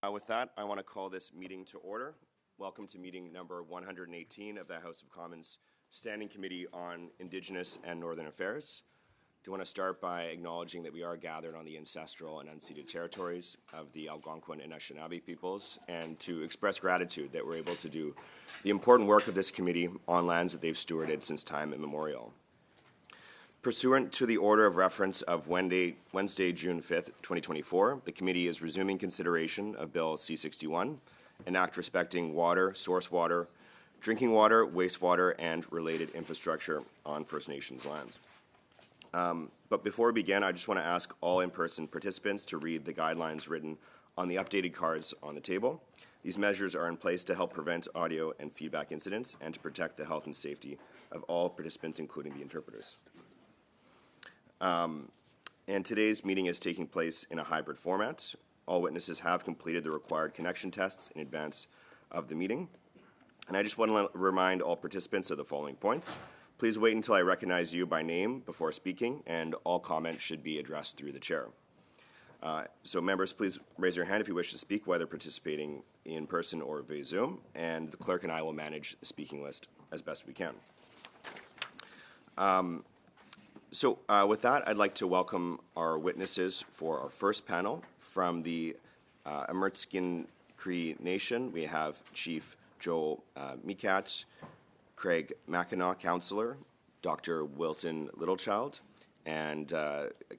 With that, I want to call this meeting to order. Welcome to meeting number 118 of the House of Commons Standing Committee on Indigenous and Northern Affairs. I do want to start by acknowledging that we are gathered on the ancestral and unceded territories of the Algonquin and Anishinaabe peoples, and to express gratitude that we're able to do the important work of this committee on lands that they've stewarded since time immemorial. Pursuant to the order of reference of Wednesday, June 5th, 2024, the committee is resuming consideration of Bill C-61, an act respecting water, source water, drinking water, wastewater, and related infrastructure on First Nations lands. But before we begin, I just want to ask all in-person participants to read the guidelines written on the updated cards on the table. These measures are in place to help prevent audio and feedback incidents and to protect the health and safety of all participants, including the interpreters. And today's meeting is taking place in a hybrid format. All witnesses have completed the required connection tests in advance of the meeting. And I just want to remind all participants of the following points. Please wait until I recognize you by name before speaking, and all comments should be addressed through the chair. So members, please raise your hand if you wish to speak, whether participating in person or via Zoom, and the clerk and I will manage the speaking list as best we can. So with that, I'd like to welcome our witnesses for our first panel. From the Amurtskin Cree Nation, we have Chief Joel Mekat, Craig Mackinac, Councillor, Dr. Wilton Littlechild, and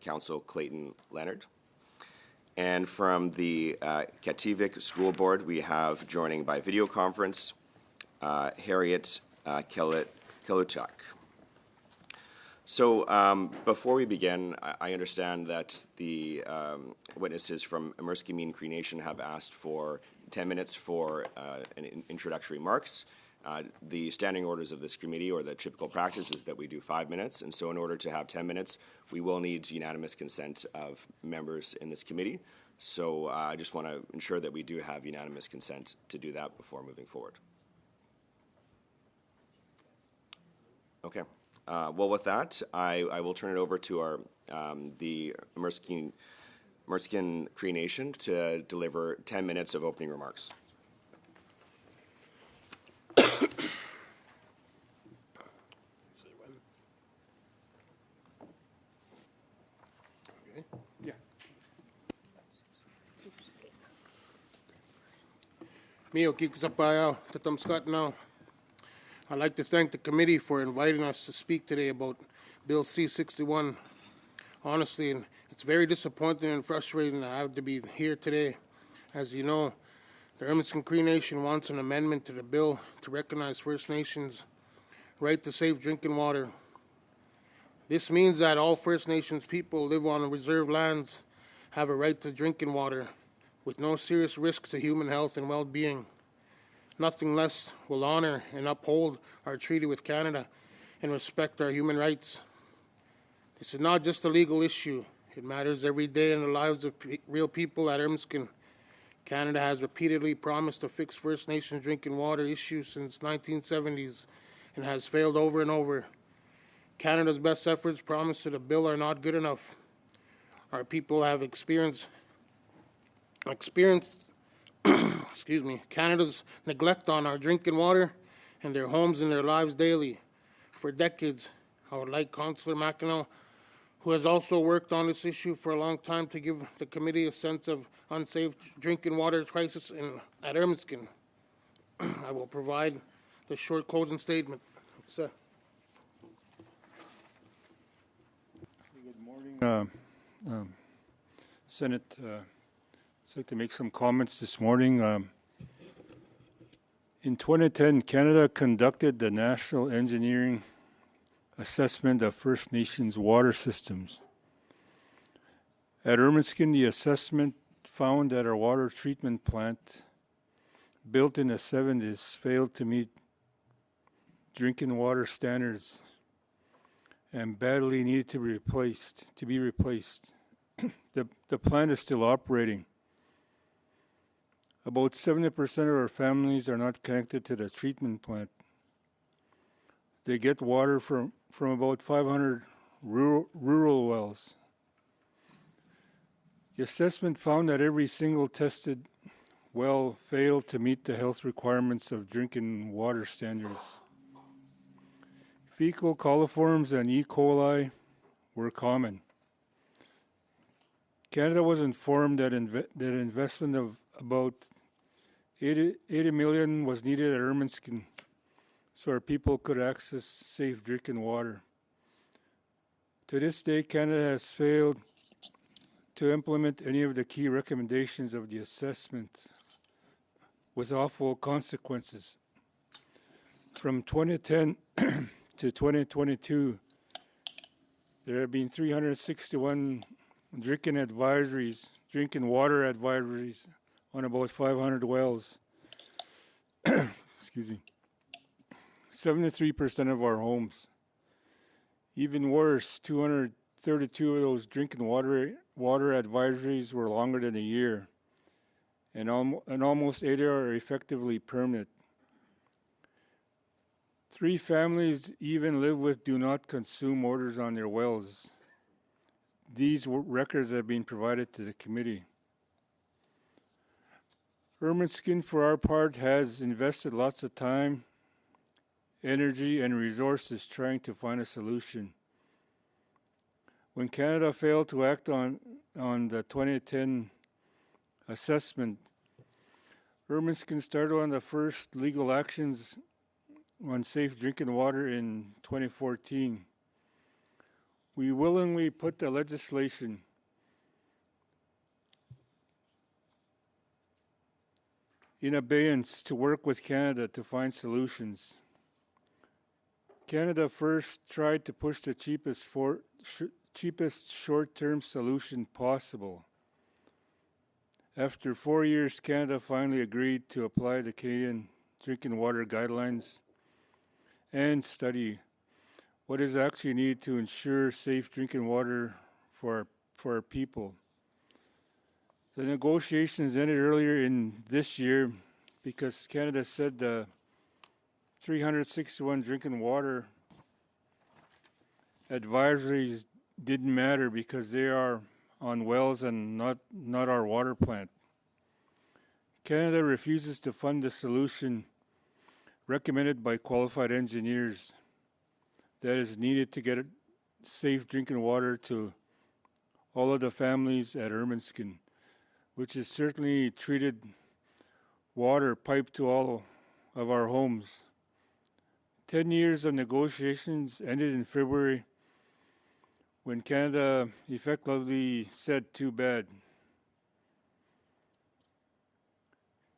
Council Clayton Leonard. And from the Kativik School Board, we have joining by video conference Harriet Keluchak. So before we begin, I understand that the witnesses from Amurtskin Cree Nation have asked for 10 minutes for introductory remarks. The standing orders of this committee, or the typical practice, is that we do 5 minutes, and so in order to have 10 minutes, we will need unanimous consent of members in this committee. So I just want to ensure that we do have unanimous consent to do that before moving forward. Okay. Well, with that, I will turn it over to our the Amurtskin Cree Nation to deliver 10 minutes of opening remarks. Mio Kiksapayo, Tatam Scott now. I'd like to thank the committee for inviting us to speak today about Bill C-61. Honestly, and it's very disappointing and frustrating that I have to be here today. As you know, the Amurtskin Cree Nation wants an amendment to the bill to recognize First Nations' right to safe drinking water. This means that all First Nations people live on reserved lands have a right to drinking water with no serious risks to human health and well-being. Nothing less will honor and uphold our treaty with Canada and respect our human rights. This is not just a legal issue. It matters every day in the lives of real people at Amurtskin. Canada has repeatedly promised to fix First Nations drinking water issues since 1970s and has failed over and over. Canada's best efforts promised to the bill are not good enough. Our people have experienced Canada's neglect on our drinking water and their homes and their lives daily. For decades, I would like Councillor Mackinac, who has also worked on this issue for a long time, to give the committee a sense of unsafe drinking water crisis at Amurtskin. I will provide the short closing statement. Good morning, Senate. I'd like to make some comments this morning. In 2010, Canada conducted the National Engineering Assessment of First Nations water systems. At Amurtskin, the assessment found that our water treatment plant, built in the 70s, failed to meet drinking water standards and badly needed to be replaced. The plant is still operating. About 70% of our families are not connected to the treatment plant. They get water from about 500 rural wells. The assessment found that every single tested well failed to meet the health requirements of drinking water standards. Fecal coliforms and E. coli were common. Canada was informed that that investment of about 80 million was needed at Ermineskin so our people could access safe drinking water. To this day, Canada has failed to implement any of the key recommendations of the assessment, with awful consequences. From 2010 to 2022, there have been 361 drinking water advisories on about 500 wells. Excuse me. 73% of our homes. Even worse, 232 of those drinking water advisories were longer than a year, and almost 80 are effectively permanent. 3 families even live with do not consume orders on their wells. These records have been provided to the committee. Ermineskin, for our part, has invested lots of time, energy, and resources trying to find a solution. When Canada failed to act on the 2010 assessment, Ermineskin started on the first legal actions on safe drinking water in 2014. We willingly put the legislation in abeyance to work with Canada to find solutions. Canada first tried to push the cheapest short-term solution possible. After 4 years, Canada finally agreed to apply the Canadian Drinking Water Guidelines and study what is actually needed to ensure safe drinking water for our people. The negotiations ended earlier in this year because Canada said the 361 drinking water advisories didn't matter because they are on wells and not our water plant. Canada refuses to fund the solution recommended by qualified engineers that is needed to get safe drinking water to all of the families at Ermineskin, which is certainly treated water piped to all of our homes. 10 years of negotiations ended in February when Canada effectively said, "Too bad."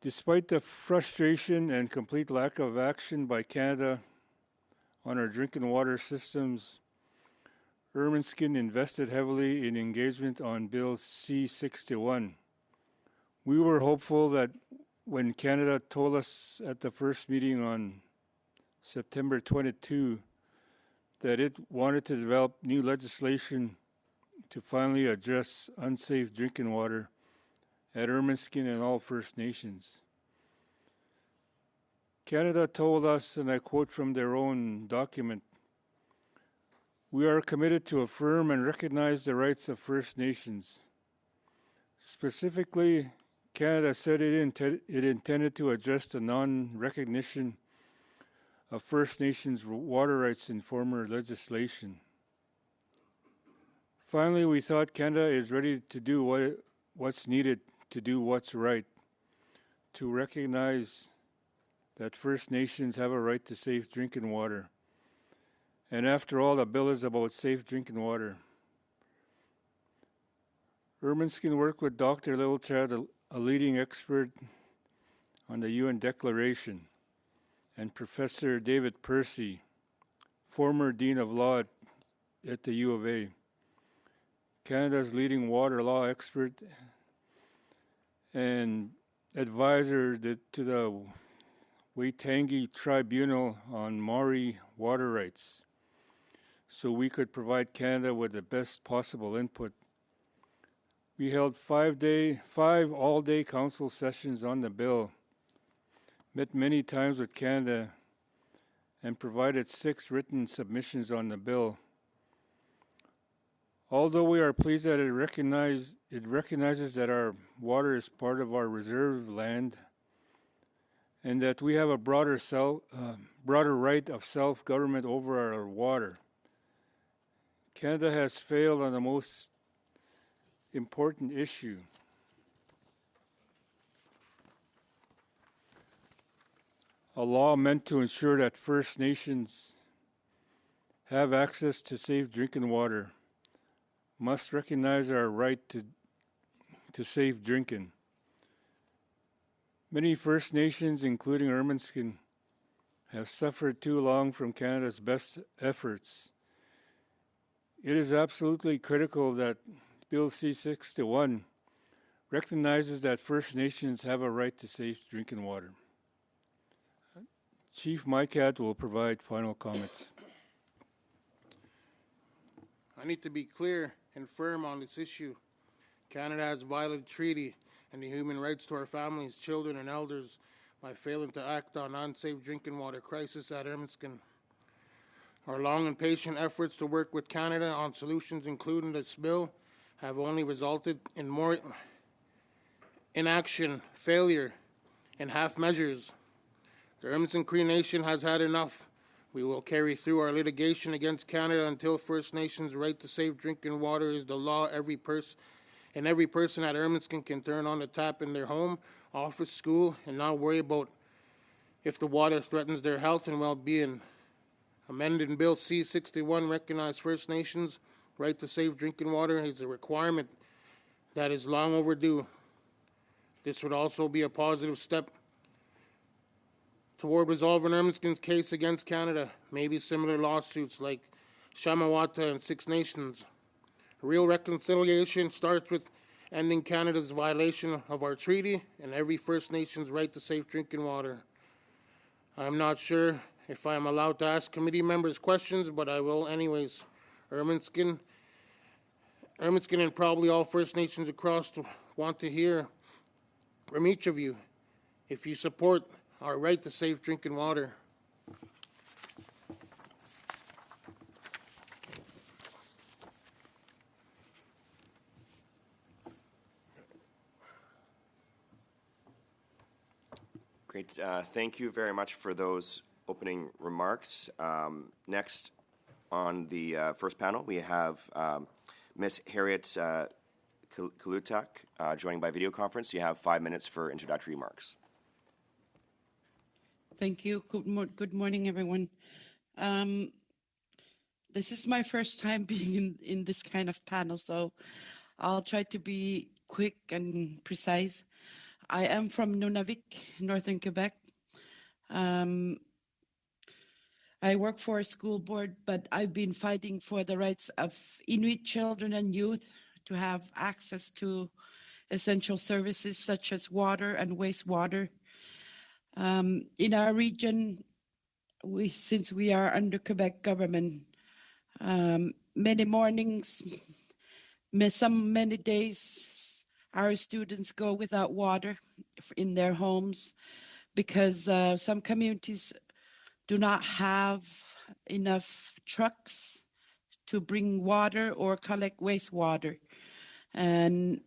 Despite the frustration and complete lack of action by Canada on our drinking water systems, Ermineskin invested heavily in engagement on Bill C-61. We were hopeful that when Canada told us at the first meeting on September 22 that it wanted to develop new legislation to finally address unsafe drinking water at Ermineskin and all First Nations. Canada told us, and I quote from their own document, "We are committed to affirm and recognize the rights of First Nations." Specifically, Canada said it intended to address the non-recognition of First Nations water rights in former legislation. Finally, we thought Canada is ready to do what's needed to do what's right, to recognize that First Nations have a right to safe drinking water. And after all, the bill is about safe drinking water. Ermineskin worked with Dr. Littlechild, a leading expert on the UN Declaration, and Professor David Percy, former Dean of Law at the U of A, Canada's leading water law expert and advisor to the Waitangi Tribunal on Maori water rights, so we could provide Canada with the best possible input. We held 5 all-day council sessions on the bill, met many times with Canada, and provided 6 written submissions on the bill. Although we are pleased that it recognizes that our water is part of our reserve land and that we have a broader right of self-government over our water. Canada has failed on the most important issue. A law meant to ensure that First Nations have access to safe drinking water must recognize our right to safe drinking. Many First Nations, including Ermineskin, have suffered too long from Canada's best efforts. It is absolutely critical that Bill C-61 recognizes that First Nations have a right to safe drinking water. Chief Mycat will provide final comments. I need to be clear and firm on this issue. Canada has violated treaty and the human rights to our families, children, and elders by failing to act on unsafe drinking water crisis at Ermineskin. Our long and patient efforts to work with Canada on solutions, including this bill, have only resulted in more inaction, failure, and half measures. The Ermineskin Cree Nation has had enough. We will carry through our litigation against Canada until First Nations' right to safe drinking water is the law. Every person at Ermineskin can turn on the tap in their home, office, school, and not worry about if the water threatens their health and well-being. Amended in Bill C-61 recognized First Nations' right to safe drinking water is a requirement that is long overdue. This would also be a positive step toward resolving Ermineskin's case against Canada, maybe similar lawsuits like Shamawata and Six Nations. Real reconciliation starts with ending Canada's violation of our treaty and every First Nation's right to safe drinking water. I'm not sure if I'm allowed to ask committee members questions, but I will anyways. Ermineskin and probably all First Nations across want to hear from each of you if you support our right to safe drinking water. Great. Thank you very much for those opening remarks. Next on the first panel, we have Ms. Harriet Kalutak joining by video conference. You have 5 minutes for introductory remarks. Thank you. Good morning, everyone. This is my first time being in this kind of panel, so I'll try to be quick and precise. I am from Nunavik, Northern Quebec. I work for a school board, but I've been fighting for the rights of Inuit children and youth to have access to essential services such as water and wastewater. In our region, since we are under Quebec government, many mornings, many days, our students go without water in their homes because some communities do not have enough trucks to bring water or collect wastewater. And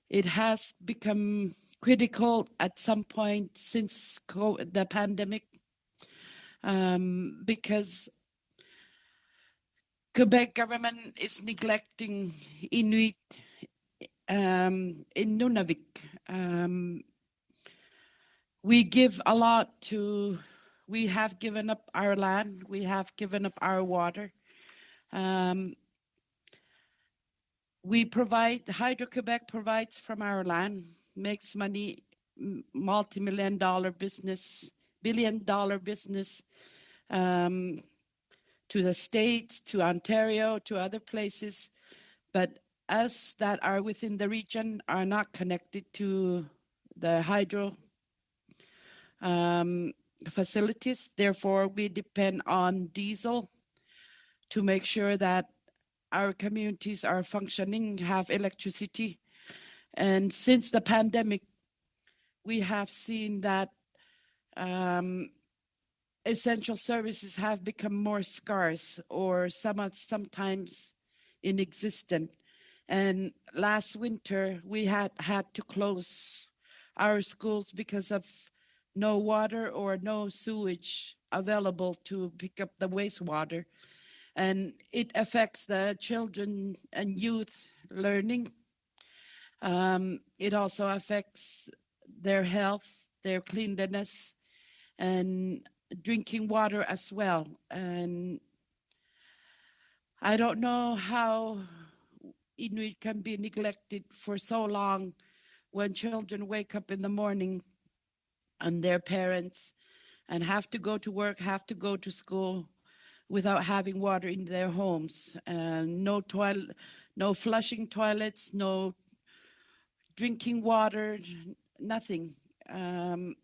it has become critical at some point since the pandemic because Quebec government is neglecting Inuit in Nunavik. We have given up our land, we have given up our water. Hydro-Quebec provides from our land, makes money, multi-million-dollar business, billion-dollar business to the States, to Ontario, to other places. But us that are within the region are not connected to the hydro facilities. Therefore, we depend on diesel to make sure that our communities are functioning, have electricity. And since the pandemic, we have seen that essential services have become more scarce, or sometimes in existence. And last winter, we had to close our schools because of no water or no sewage available to pick up the wastewater. And it affects the children and youth learning. It also affects their health, their cleanliness, and drinking water as well. And I don't know how Inuit can be neglected for so long when children wake up in the morning and their parents and have to go to work, have to go to school without having water in their homes. No flushing toilets, no drinking water, nothing. And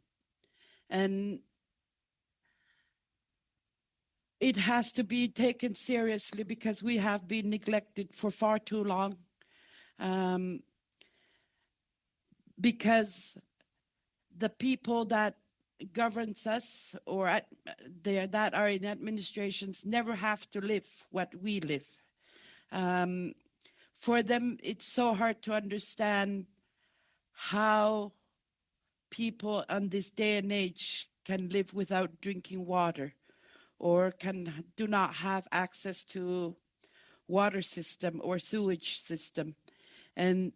it has to be taken seriously because we have been neglected for far too long. Because the people that governs us or that are in administrations never have to live what we live. For them, it's so hard to understand how people on this day and age can live without drinking water or do not have access to water system or sewage system. And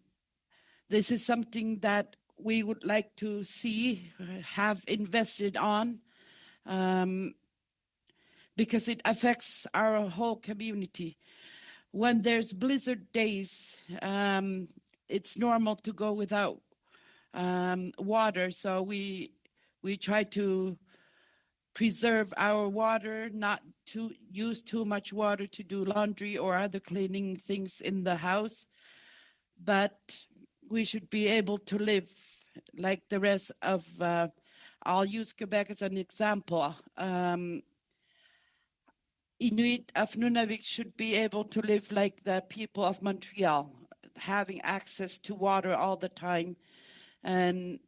this is something that we would like to see, have invested on, because it affects our whole community. When there's blizzard days, it's normal to go without water. So we try to preserve our water, not to use too much water to do laundry or other cleaning things in the house. But we should be able to live like the rest of, I'll use Quebec as an example. Inuit of Nunavik should be able to live like the people of Montreal, having access to water all the time. And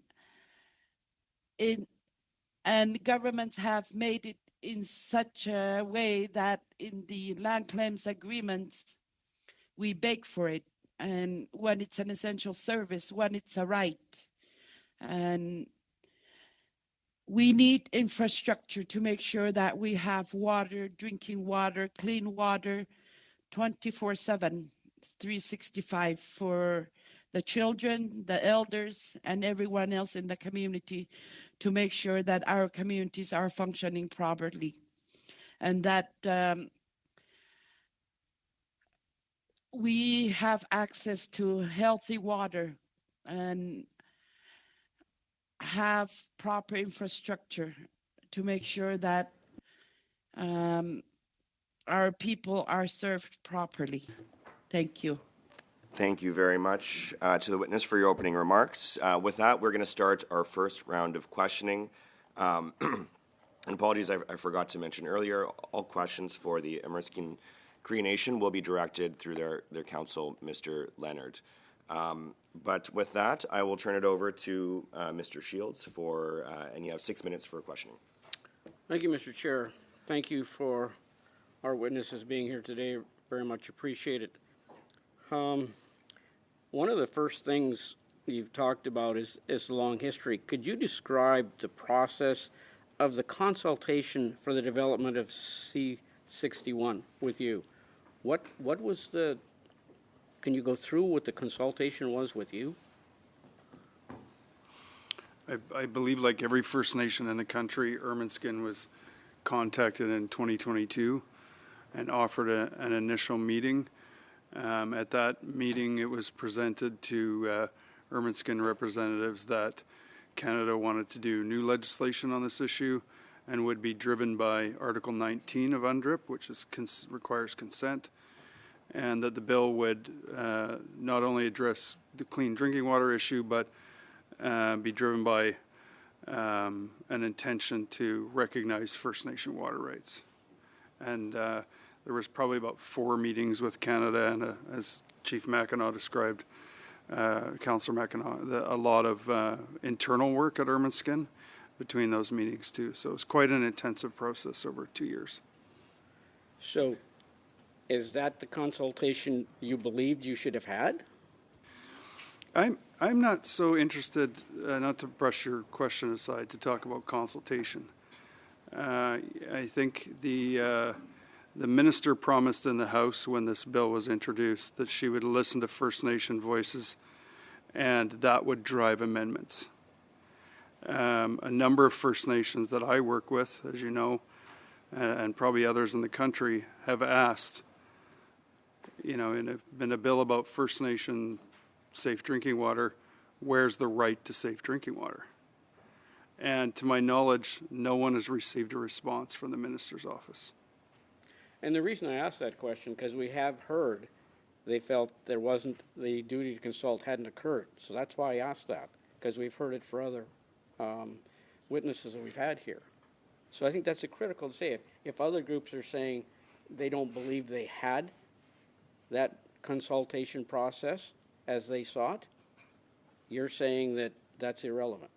governments have made it in such a way that in the land claims agreements, we beg for it. And when it's an essential service, when it's a right. And we need infrastructure to make sure that we have water, drinking water, clean water, 24/7, 365 for the children, the elders, and everyone else in the community to make sure that our communities are functioning properly. And that we have access to healthy water and have proper infrastructure to make sure that our people are served properly. Thank you. Thank you very much to the witness for your opening remarks. With that, we're going to start our first round of questioning. And apologies, I forgot to mention earlier, all questions for the Immersian Cree Nation will be directed through their counsel, Mr. Leonard. But with that, I will turn it over to Mr. Shields and you have 6 minutes for questioning. Thank you, Mr. Chair. Thank you for our witnesses being here today. Very much appreciate it. One of the first things you've talked about is the long history. Could you describe the process of the consultation for the development of C61 with you? What was can you go through what the consultation was with you? I believe, like every First Nation in the country, Ermineskin was contacted in 2022 and offered an initial meeting. At that meeting, it was presented to Ermineskin representatives that Canada wanted to do new legislation on this issue and would be driven by Article 19 of UNDRIP, which requires consent, and that the bill would not only address the clean drinking water issue, but be driven by an intention to recognize First Nation water rights. And there was probably about 4 meetings with Canada, and as Chief Mackinac described, Councillor Mackinac, a lot of internal work at Ermineskin between those meetings too. So it was quite an intensive process over 2 years. So Is that the consultation you believed you should have had? I'm not so interested, not to brush your question aside, to talk about consultation. I think the minister promised in the House when this bill was introduced that she would listen to First Nation voices, and that would drive amendments. A number of First Nations that I work with, as you know, and probably others in the country, have asked, in a bill about First Nation safe drinking water, where's the right to safe drinking water? And to my knowledge, no one has received a response from the minister's office. And the reason I asked that question, because we have heard they felt there wasn't, the duty to consult hadn't occurred. So that's why I asked that, because we've heard it for other witnesses that we've had here. So I think that's critical to say. If other groups are saying they don't believe they had that consultation process as they sought, you're saying that that's irrelevant.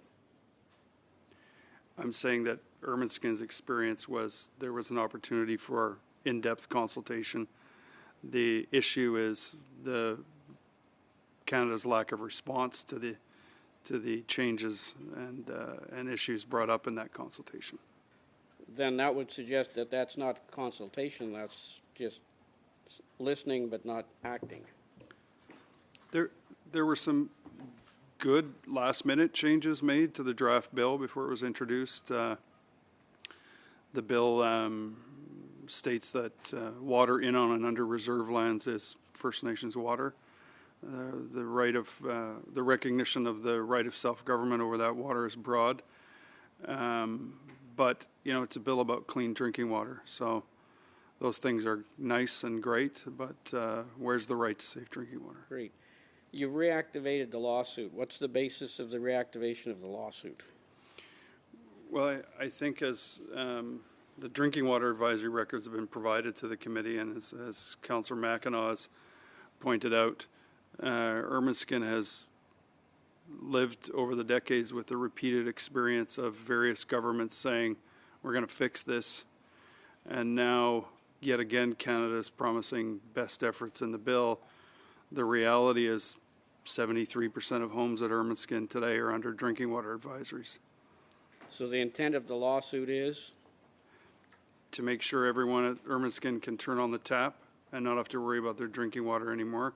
I'm saying that Ermineskin's experience was there was an opportunity for in-depth consultation. The issue is Canada's lack of response to the changes and issues brought up in that consultation. Then that would suggest that that's not consultation, that's just listening but not acting. There were some good last-minute changes made to the draft bill before it was introduced. The bill states that water in, on, and under reserve lands is First Nations water. The recognition of the right of self-government over that water is broad. But, it's a bill about clean drinking water. So those things are nice and great, but where's the right to safe drinking water? Great. You've reactivated the lawsuit. What's the basis of the reactivation of the lawsuit? Well, I think as the drinking water advisory records have been provided to the committee, and as Councillor McEnaugh has pointed out, Ermineskin has lived over the decades with the repeated experience of various governments saying, we're going to fix this. And now, yet again, Canada is promising best efforts in the bill. The reality is 73% of homes at Ermineskin today are under drinking water advisories. So the intent of the lawsuit is? To make sure everyone at Ermineskin can turn on the tap and not have to worry about their drinking water anymore,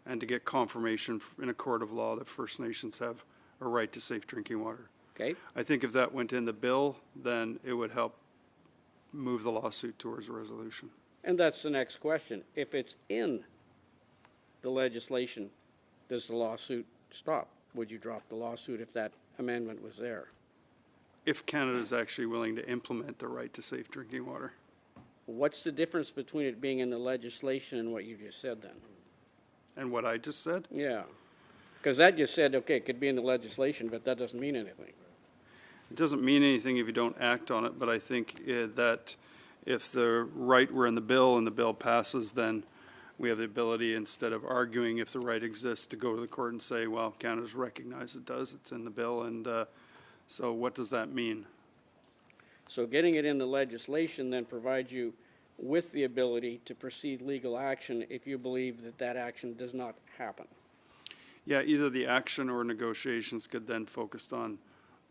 and to get confirmation in a court of law that First Nations have a right to safe drinking water. Okay. I think if that went in the bill, then it would help move the lawsuit towards a resolution. And that's the next question. If it's in the legislation, does the lawsuit stop? Would you drop the lawsuit if that amendment was there? If Canada is actually willing to implement the right to safe drinking water. What's the difference between it being in the legislation and what you just said then? And what I just said? Yeah. Because that just said, okay, it could be in the legislation, but that doesn't mean anything. It doesn't mean anything if you don't act on it, but I think that if the right were in the bill and the bill passes, then we have the ability, instead of arguing if the right exists, to go to the court and say, well, Canada's recognized it does, it's in the bill, and so what does that mean? So getting it in the legislation then provides you with the ability to proceed legal action if you believe that that action does not happen. Yeah, either the action or negotiations could then focus on,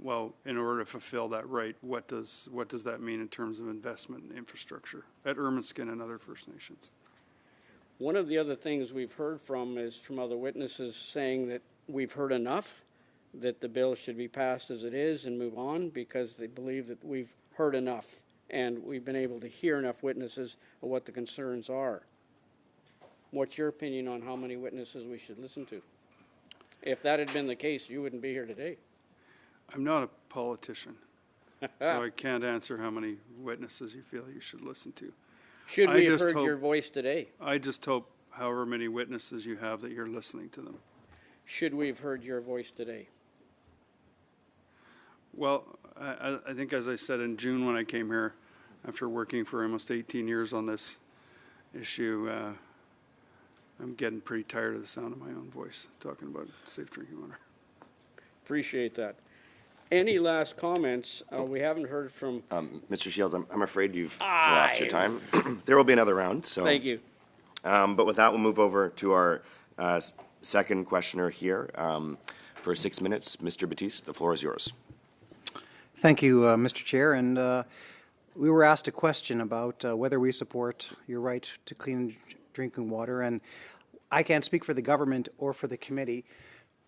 well, in order to fulfill that right, what does that mean in terms of investment in infrastructure at Ermineskin and other First Nations? One of the other things we've heard from is from other witnesses saying that we've heard enough, that the bill should be passed as it is and move on because they believe that we've heard enough and we've been able to hear enough witnesses of what the concerns are. What's your opinion on how many witnesses we should listen to? If that had been the case, you wouldn't be here today. I'm not a politician, so I can't answer how many witnesses you feel you should listen to. Should we have just heard your voice today? I just hope however many witnesses you have that you're listening to them. Should we have heard your voice today? Well, I think as I said in June when I came here, after working for almost 18 years on this issue, I'm getting pretty tired of the sound of my own voice talking about safe drinking water. Appreciate that. Any last comments? We haven't heard from. Mr. Shields, I'm afraid you've lost your time. There will be another round, so. Thank you. But with that, we'll move over to our second questioner here. For 6 minutes, Mr. Batiste, the floor is yours. Thank you, Mr. Chair. And we were asked a question about whether we support your right to clean drinking water. And I can't speak for the government or for the committee,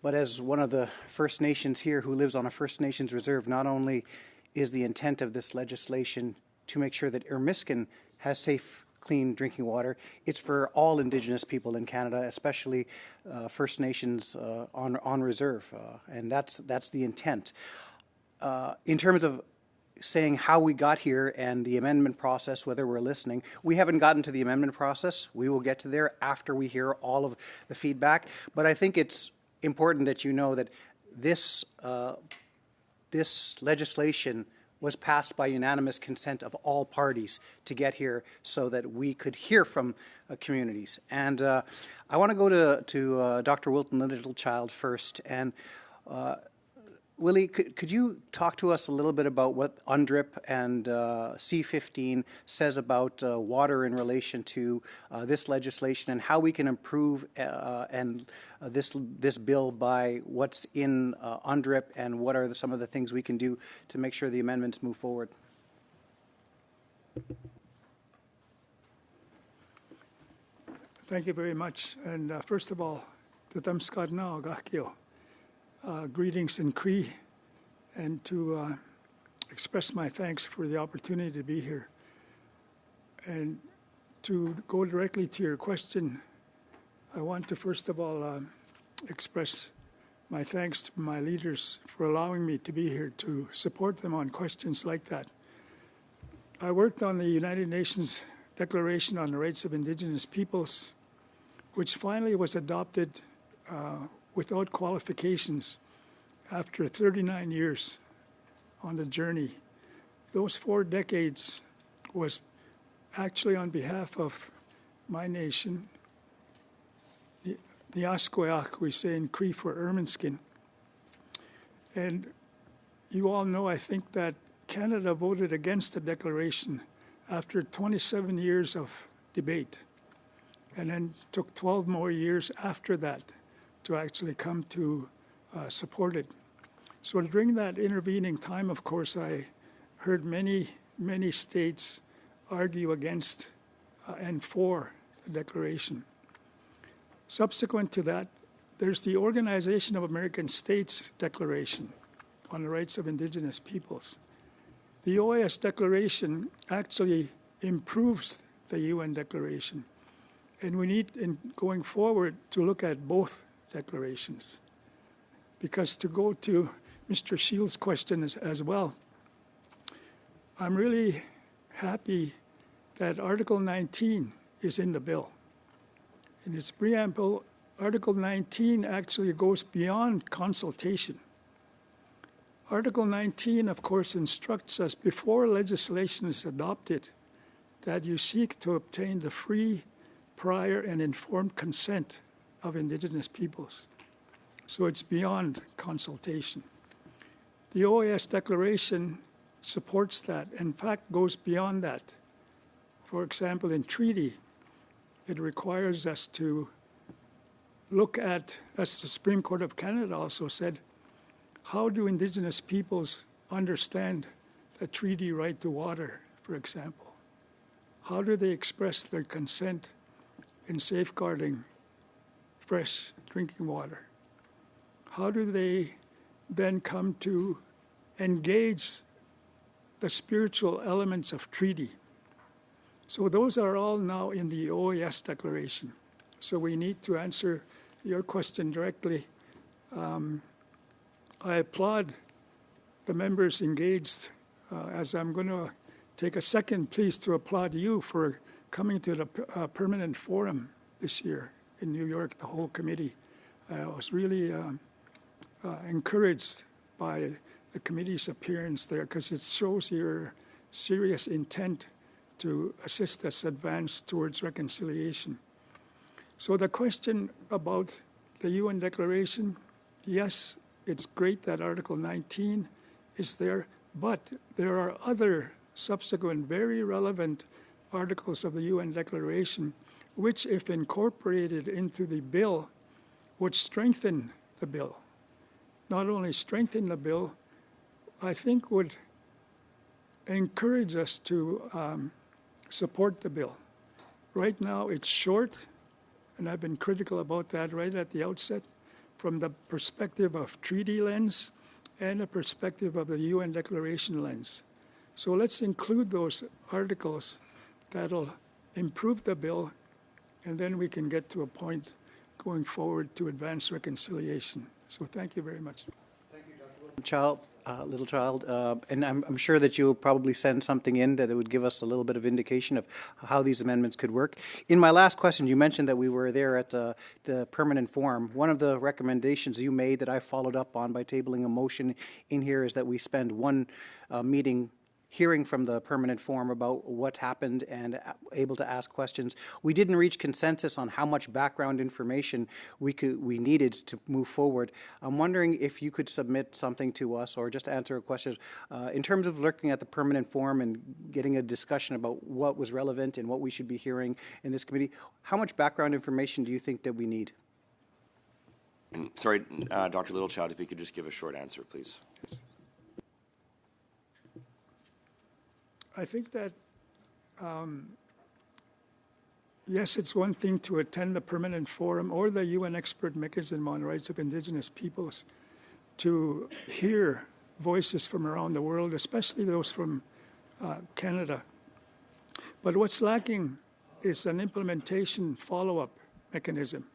but as one of the First Nations here who lives on a First Nations reserve, not only is the intent of this legislation to make sure that Ermiskin has safe, clean drinking water, it's for all Indigenous people in Canada, especially First Nations on reserve, and that's the intent. In terms of saying how we got here and the amendment process, whether we're listening, we haven't gotten to the amendment process. We will get to there after we hear all of the feedback. But I think it's important that you know that this legislation was passed by unanimous consent of all parties to get here so that we could hear from communities. And I want to go to Dr. Wilton Littlechild first. And Willie, could you talk to us a little bit about what UNDRIP and C15 says about water in relation to this legislation and how we can improve this bill by what's in UNDRIP and what are some of the things we can do to make sure the amendments move forward? Thank you very much. And first of all, Tatam Skadna Gakyo. Greetings in Cree, and to express my thanks for the opportunity to be here. And to go directly to your question, I want to first of all express my thanks to my leaders for allowing me to be here to support them on questions like that. I worked on the United Nations Declaration on the Rights of Indigenous Peoples, which finally was adopted without qualifications after 39 years on the journey. Those 4 decades was actually on behalf of my nation, Niaskoyak, we say in Cree for Erminskin. And you all know, I think, that Canada voted against the declaration after 27 years of debate, and then took 12 more years after that to actually come to support it. So during that intervening time, of course, I heard many, many states argue against and for the declaration. Subsequent to that, there's the Organization of American States Declaration on the Rights of Indigenous Peoples. The OAS Declaration actually improves the UN Declaration, and we need, in going forward, to look at both declarations. Because to go to Mr. Shields' question as well, I'm really happy that Article 19 is in the bill. In its preamble, Article 19 actually goes beyond consultation. Article 19, of course, instructs us before legislation is adopted that you seek to obtain the free, prior, and informed consent of Indigenous peoples. So it's beyond consultation. The OAS Declaration supports that, in fact, goes beyond that. For example, in treaty, it requires us to look at, as the Supreme Court of Canada also said, how do Indigenous peoples understand the treaty right to water, for example? How do they express their consent in safeguarding fresh drinking water? How do they then come to engage the spiritual elements of treaty? So those are all now in the OAS Declaration. So we need to answer your question directly. I applaud the members engaged, as I'm going to take a second, please, to applaud you for coming to the permanent forum this year in New York, the whole committee. I was really encouraged by the committee's appearance there because it shows your serious intent to assist us advance towards reconciliation. So the question about the UN Declaration, yes, it's great that Article 19 is there, but there are other subsequent very relevant articles of the UN Declaration which, if incorporated into the bill, would strengthen the bill. Not only strengthen the bill, I think would encourage us to support the bill. Right now, it's short, and I've been critical about that right at the outset, from the perspective of treaty lens and a perspective of the UN Declaration lens. So let's include those articles that'll improve the bill, and then we can get to a point going forward to advance reconciliation. So thank you very much. Little child, and I'm sure that you'll probably send something in that it would give us a little bit of indication of how these amendments could work. In my last question, you mentioned that we were there at the permanent forum. One of the recommendations you made that I followed up on by tabling a motion in here is that we spend one meeting hearing from the permanent forum about what happened and able to ask questions. We didn't reach consensus on how much background information we needed to move forward. I'm wondering if you could submit something to us or just answer a question in terms of looking at the permanent forum and getting a discussion about what was relevant and what we should be hearing in this committee. How much background information do you think that we need? And sorry, Dr. Littlechild, if you could just give a short answer, please. I think that, yes, it's one thing to attend the permanent forum or the UN expert mechanism on rights of Indigenous peoples to hear voices from around the world, especially those from Canada. But what's lacking is an implementation follow-up mechanism.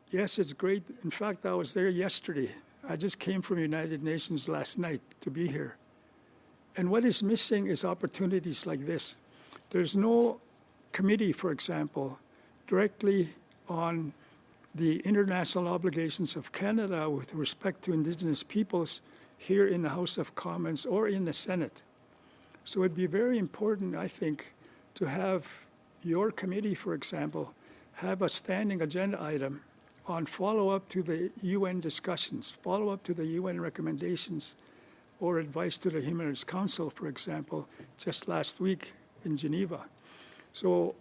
Yes, it's great. In fact, I was there yesterday. I just came from the United Nations last night to be here. And what is missing is opportunities like this. There's no committee, for example, directly on the international obligations of Canada with respect to Indigenous peoples here in the House of Commons or in the Senate. So it'd be very important, I think, to have your committee, for example, have a standing agenda item on follow-up to the UN discussions, follow-up to the UN recommendations, or advice to the Human Rights Council, for example, just last week in Geneva. So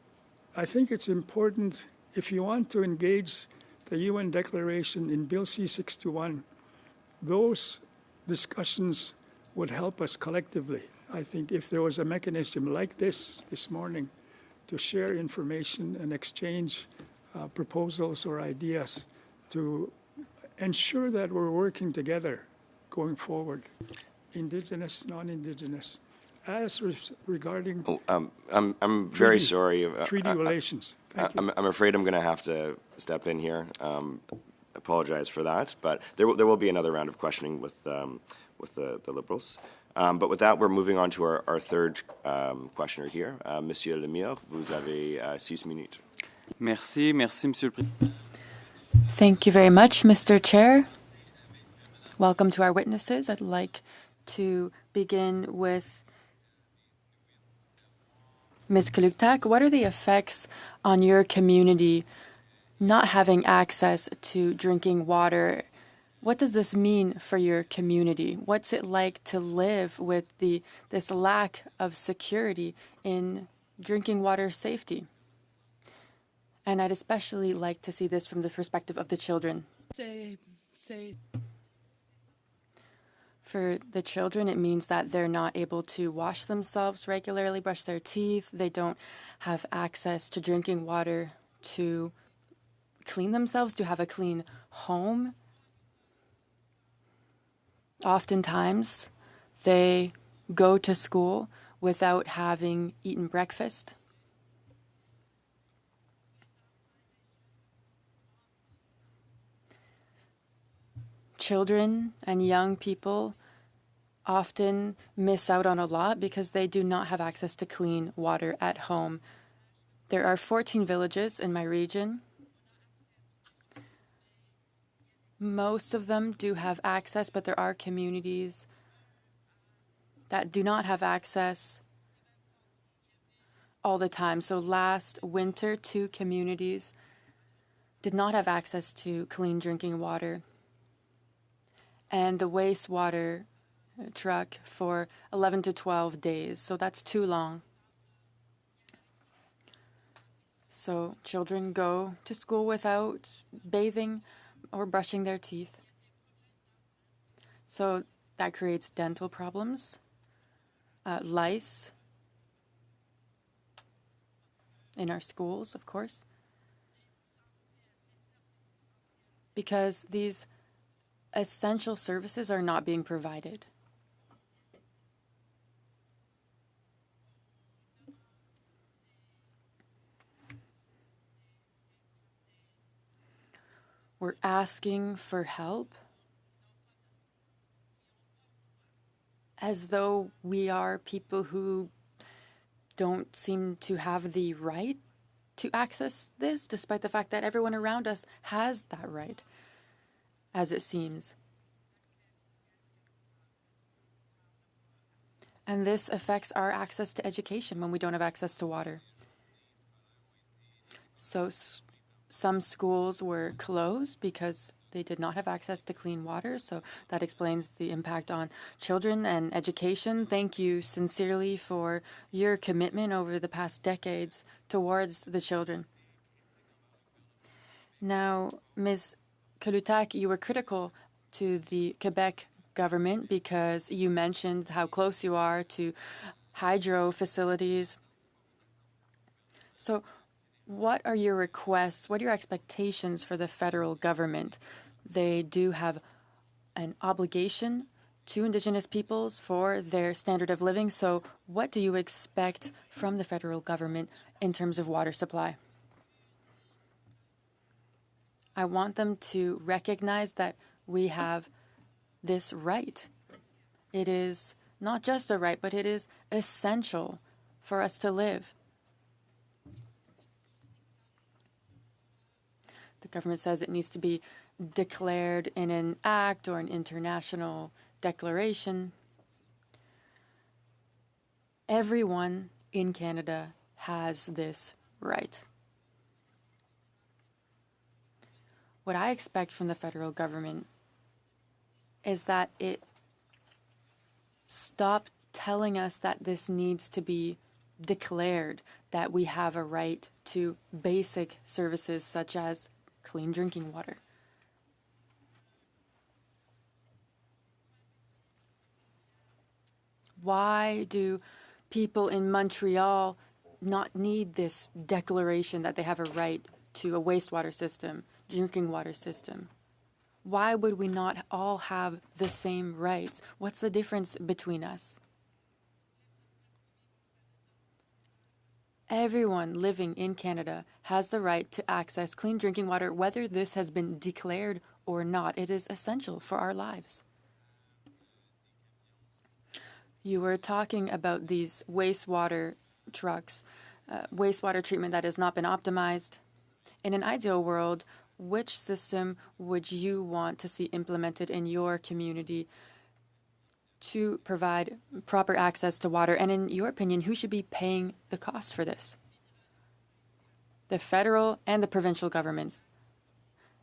I think it's important, if you want to engage the UN Declaration in Bill C-61, those discussions would help us collectively. I think if there was a mechanism like this morning to share information and exchange proposals or ideas to ensure that we're working together going forward, Indigenous, non-Indigenous, as regarding I'm very sorry. treaty relations. Thank you. I'm afraid I'm going to have to step in here. Apologize for that, but there will be another round of questioning with the Liberals. But with that, we're moving on to our third questioner here. Monsieur Lemire, vous avez 6 minutes. Merci, Monsieur le Président. Thank you very much, Mr. Chair. Welcome to our witnesses. I'd like to begin with Ms. Kaluktak. What are the effects on your community not having access to drinking water? What does this mean for your community? What's it like to live with this lack of security in drinking water safety? And I'd especially like to see this from the perspective of the children. For the children, it means that they're not able to wash themselves regularly, brush their teeth. They don't have access to drinking water to clean themselves, to have a clean home. Oftentimes, they go to school without having eaten breakfast. Children and young people often miss out on a lot because they do not have access to clean water at home. There are 14 villages in my region. Most of them do have access, but there are communities that do not have access all the time. So last winter, 2 communities did not have access to clean drinking water. And the wastewater truck for 11 to 12 days, so that's too long. So children go to school without bathing or brushing their teeth. So that creates dental problems, lice in our schools, of course, because these essential services are not being provided. We're asking for help as though we are people who don't seem to have the right to access this, despite the fact that everyone around us has that right, as it seems. And this affects our access to education when we don't have access to water. So some schools were closed because they did not have access to clean water, so that explains the impact on children and education. Thank you sincerely for your commitment over the past decades towards the children. Now, Ms. Kalutak, you were critical to the Quebec government because you mentioned how close you are to hydro facilities. So what are your requests? What are your expectations for the federal government? They do have an obligation to Indigenous peoples for their standard of living. So what do you expect from the federal government in terms of water supply? I want them to recognize that we have this right. It is not just a right, but it is essential for us to live. The government says it needs to be declared in an act or an international declaration. Everyone in Canada has this right. What I expect from the federal government is that it stop telling us that this needs to be declared, that we have a right to basic services such as clean drinking water. Why do people in Montreal not need this declaration that they have a right to a wastewater system, drinking water system? Why would we not all have the same rights? What's the difference between us? Everyone living in Canada has the right to access clean drinking water, whether this has been declared or not. It is essential for our lives. You were talking about these wastewater trucks, wastewater treatment that has not been optimized. In an ideal world, which system would you want to see implemented in your community to provide proper access to water? And in your opinion, who should be paying the cost for this? The federal and the provincial governments.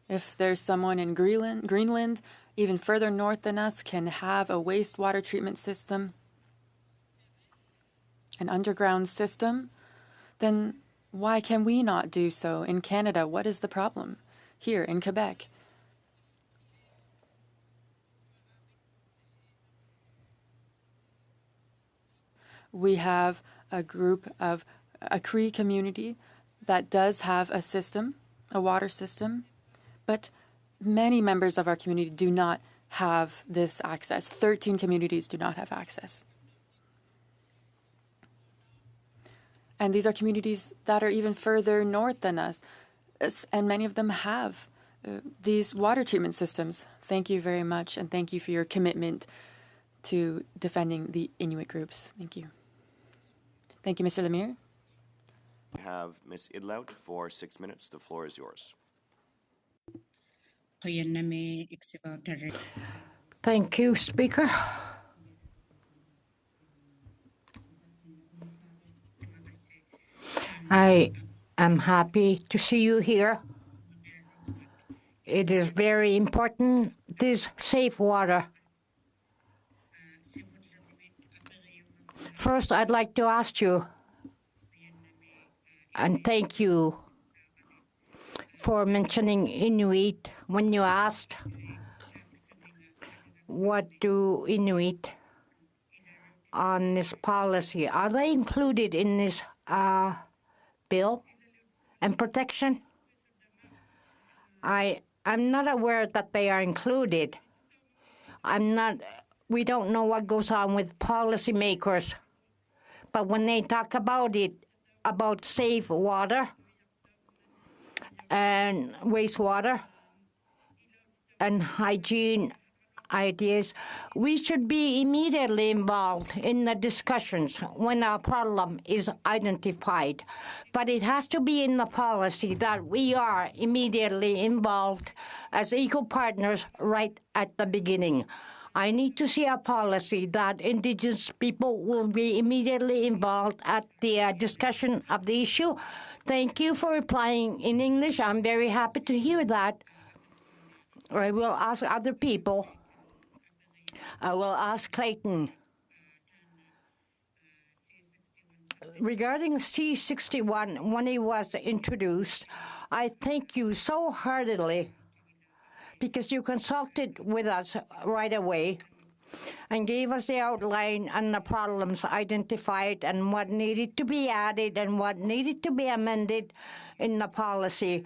If there's someone in Greenland, even further north than us, can have a wastewater treatment system, an underground system, then why can we not do so in Canada? What is the problem here in Quebec? We have a group of a Cree community that does have a system, a water system, but many members of our community do not have this access. 13 communities do not have access. And these are communities that are even further north than us, and many of them have these water treatment systems. Thank you very much, and thank you for your commitment to defending the Inuit groups. Thank you. Thank you, Mr. Lemire. We have Ms. Idlout for 6 minutes. The floor is yours. Thank you, Speaker. I am happy to see you here. It is very important, this safe water. First, I'd like to ask you, and thank you for mentioning Inuit when you asked, what do Inuit on this policy? Are they included in this bill and protection? I'm not aware that they are included. We don't know what goes on with policymakers. But when they talk about it, about safe water and wastewater and hygiene ideas, we should be immediately involved in the discussions when a problem is identified. But it has to be in the policy that we are immediately involved as equal partners right at the beginning. I need to see a policy that Indigenous people will be immediately involved at the discussion of the issue. Thank you for replying in English. I'm very happy to hear that. I will ask other people. I will ask Clayton. Regarding C-61, when it was introduced, I thank you so heartily because you consulted with us right away and gave us the outline and the problems identified and what needed to be added and what needed to be amended in the policy,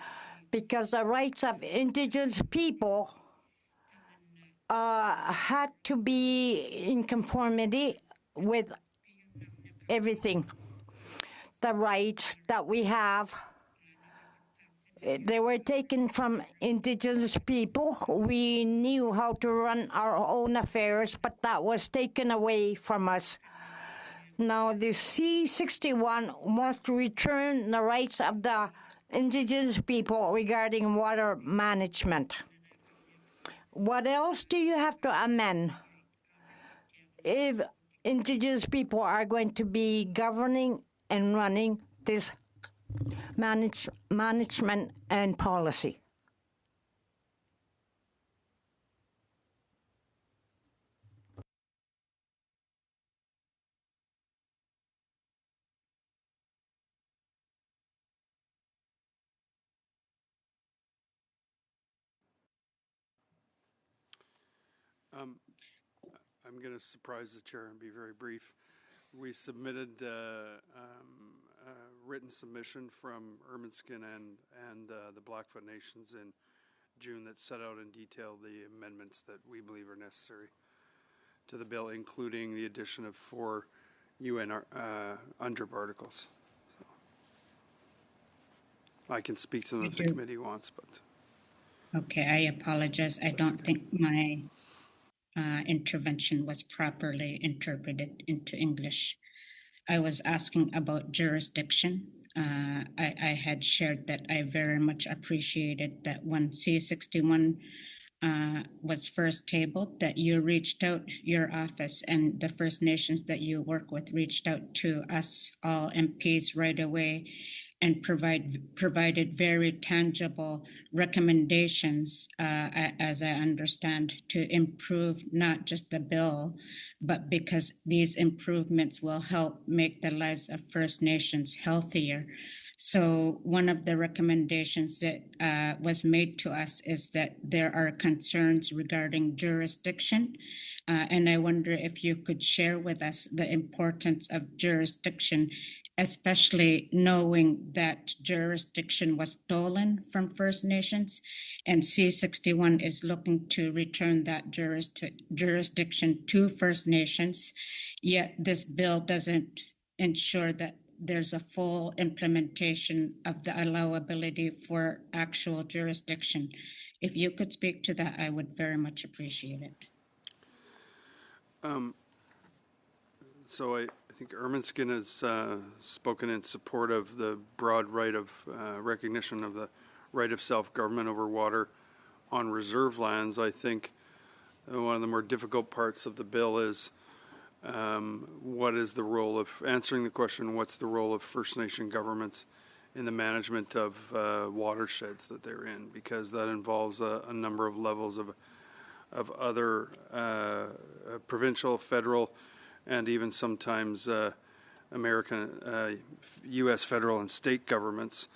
because the rights of Indigenous people had to be in conformity with everything. The rights that we have, they were taken from Indigenous people. We knew how to run our own affairs, but that was taken away from us. Now, the C-61 wants to return the rights of the Indigenous people regarding water management. What else do you have to amend if Indigenous people are going to be governing and running this management and policy? I'm going to surprise the chair and be very brief. We submitted a written submission from Ermineskin and the Blackfoot Nations in June that set out in detail the amendments that we believe are necessary to the bill, including the addition of 4 UN UNDRIP articles. So I can speak to them if the committee wants, but. Okay, I apologize. I don't think my intervention was properly interpreted into English. I was asking about jurisdiction. I had shared that I very much appreciated that when C-61 was first tabled, that you reached out, your office and the First Nations that you work with reached out to us, all MPs, right away, and provided very tangible recommendations, as I understand, to improve not just the bill, but because these improvements will help make the lives of First Nations healthier. So one of the recommendations that was made to us is that there are concerns regarding jurisdiction. And I wonder if you could share with us the importance of jurisdiction, especially knowing that jurisdiction was stolen from First Nations, and C-61 is looking to return that jurisdiction to First Nations, yet this bill doesn't ensure that there's a full implementation of the allowability for actual jurisdiction. If you could speak to that, I would very much appreciate it. So I think Ermineskin has spoken in support of the broad right of recognition of the right of self-government over water on reserve lands. I think one of the more difficult parts of the bill is what is the role of, answering the question, what's the role of First Nation governments in the management of watersheds that they're in, because that involves a number of levels of other provincial, federal, and even sometimes American, U.S. federal and state governments.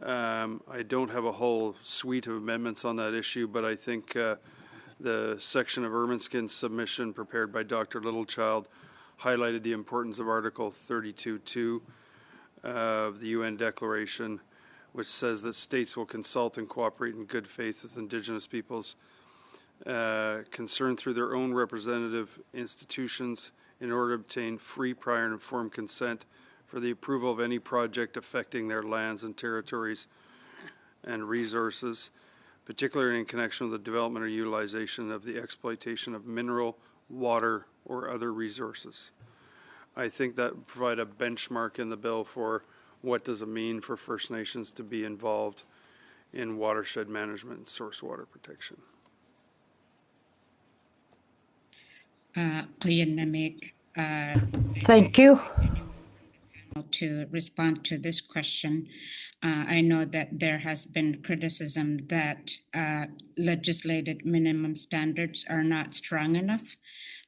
I don't have a whole suite of amendments on that issue, but I think the section of Ermineskin's submission prepared by Dr. Littlechild highlighted the importance of Article 32.2 of the UN Declaration, which says that states will consult and cooperate in good faith with Indigenous peoples concerned through their own representative institutions in order to obtain free, prior, and informed consent for the approval of any project affecting their lands and territories and resources, particularly in connection with the development or utilization of the exploitation of mineral, water, or other resources. I think that would provide a benchmark in the bill for what does it mean for First Nations to be involved in watershed management and source water protection. Thank you. To respond to this question, I know that there has been criticism that legislated minimum standards are not strong enough.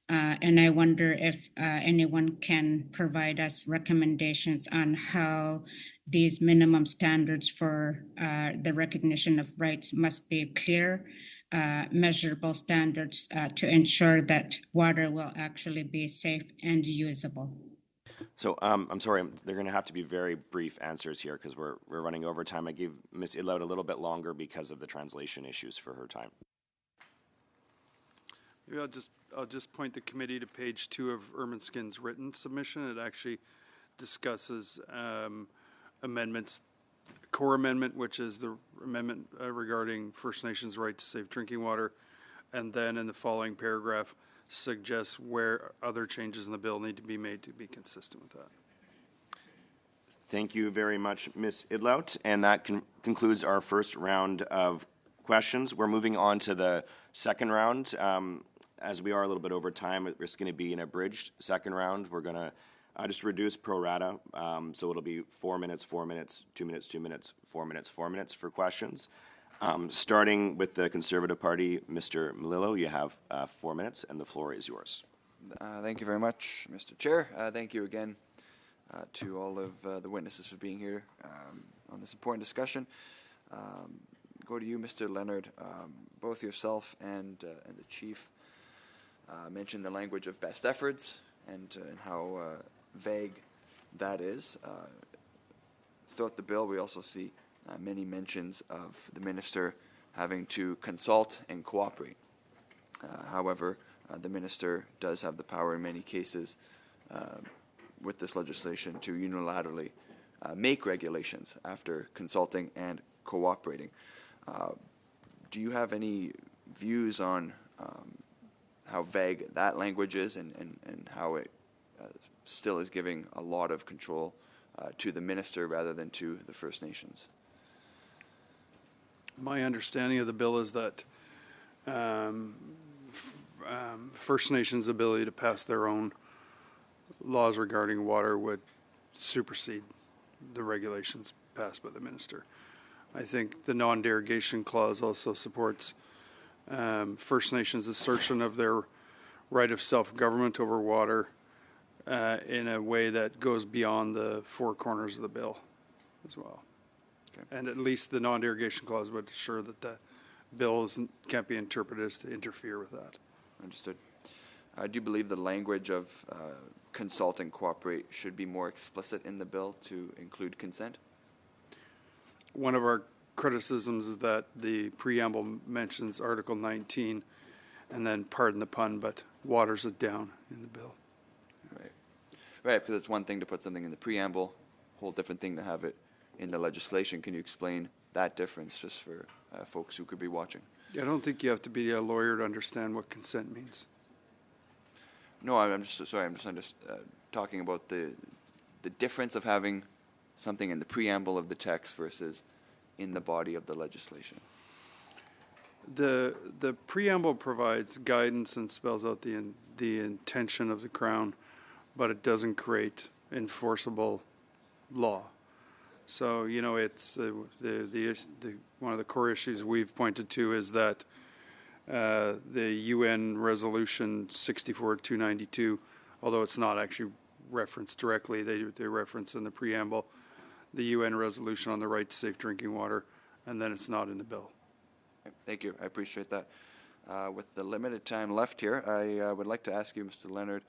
And I wonder if anyone can provide us recommendations on how these minimum standards for the recognition of rights must be clear, measurable standards to ensure that water will actually be safe and usable. So I'm sorry, they're going to have to be very brief answers here because we're running over time. I gave Ms. Idlout a little bit longer because of the translation issues for her time. Maybe I'll just point the committee to page 2 of Ermineskin's written submission. It actually discusses amendments, core amendment, which is the amendment regarding First Nations' right to safe drinking water, and then in the following paragraph suggests where other changes in the bill need to be made to be consistent with that. Thank you very much, Ms. Idlout, and that concludes our first round of questions. We're moving on to the second round. As we are a little bit over time, it's going to be an abridged second round. We're going to just reduce pro rata, so it'll be 4 minutes, 4 minutes, 2 minutes, 2 minutes, 4 minutes, 4 minutes for questions. Starting with the Conservative Party, Mr. Melillo, you have 4 minutes, and the floor is yours. Thank you very much, Mr. Chair. Thank you again to all of the witnesses for being here on this important discussion. Go to you, Mr. Leonard. Both yourself and the Chief mentioned the language of best efforts and how vague that is. Throughout the bill, we also see many mentions of the minister having to consult and cooperate. However, the minister does have the power in many cases with this legislation to unilaterally make regulations after consulting and cooperating. Do you have any views on how vague that language is and how it still is giving a lot of control to the minister rather than to the First Nations? My understanding of the bill is that First Nations' ability to pass their own laws regarding water would supersede the regulations passed by the minister. I think the non-derogation clause also supports First Nations' assertion of their right of self-government over water in a way that goes beyond the four corners of the bill as well. Okay. And at least the non-derogation clause would assure that the bill can't be interpreted as to interfere with that. Understood. Do you believe the language of consult and cooperate should be more explicit in the bill to include consent? One of our criticisms is that the preamble mentions Article 19 and then, pardon the pun, but waters it down in the bill. Right. Right, because it's one thing to put something in the preamble, a whole different thing to have it in the legislation. Can you explain that difference just for folks who could be watching? Yeah, I don't think you have to be a lawyer to understand what consent means. No, I'm just sorry. I'm just talking about the difference of having something in the preamble of the text versus in the body of the legislation. The preamble provides guidance and spells out the intention of the Crown, but it doesn't create enforceable law. So, you know, it's one of the core issues we've pointed to is that the UN Resolution 64-292 although it's not actually referenced directly. They reference in the preamble the UN resolution on the right to safe drinking water, and then it's not in the bill. Thank you. I appreciate that. With the limited time left here, I would like to ask you, Mr. Leonard,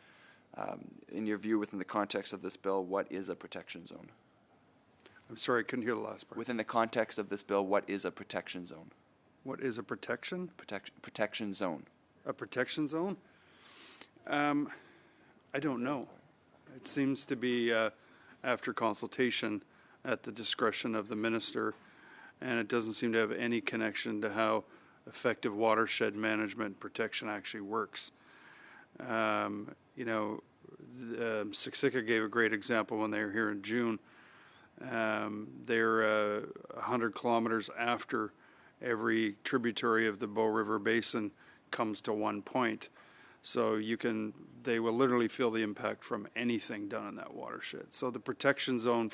in your view, within the context of this bill, what is a protection zone? I'm sorry, I couldn't hear the last part. Within the context of this bill, what is a protection zone? What is a protection? Protection zone. A protection zone? I don't know. It seems to be after consultation at the discretion of the minister, and it doesn't seem to have any connection to how effective watershed management protection actually works. Siksika gave a great example when they were here in June. They're 100 kilometers after every tributary of the Bow River Basin comes to one point. So they will literally feel the impact from anything done in that watershed. So the protection zone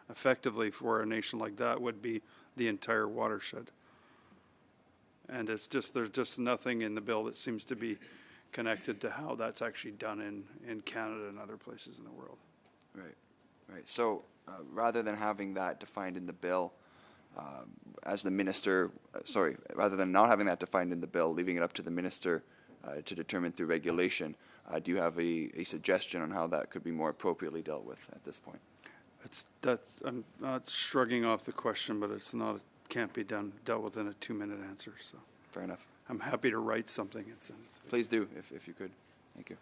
effectively for a nation like that would be the entire watershed. And there's just nothing in the bill that seems to be connected to how that's actually done in Canada and other places in the world. Right. So rather than having that defined in the bill, as the minister, rather than not having that defined in the bill, leaving it up to the minister to determine through regulation, do you have a suggestion on how that could be more appropriately dealt with at this point? I'm not shrugging off the question, but can't be dealt with in a 2-minute answer. So fair enough. I'm happy to write something and send it. Please do, if you could. Thank you.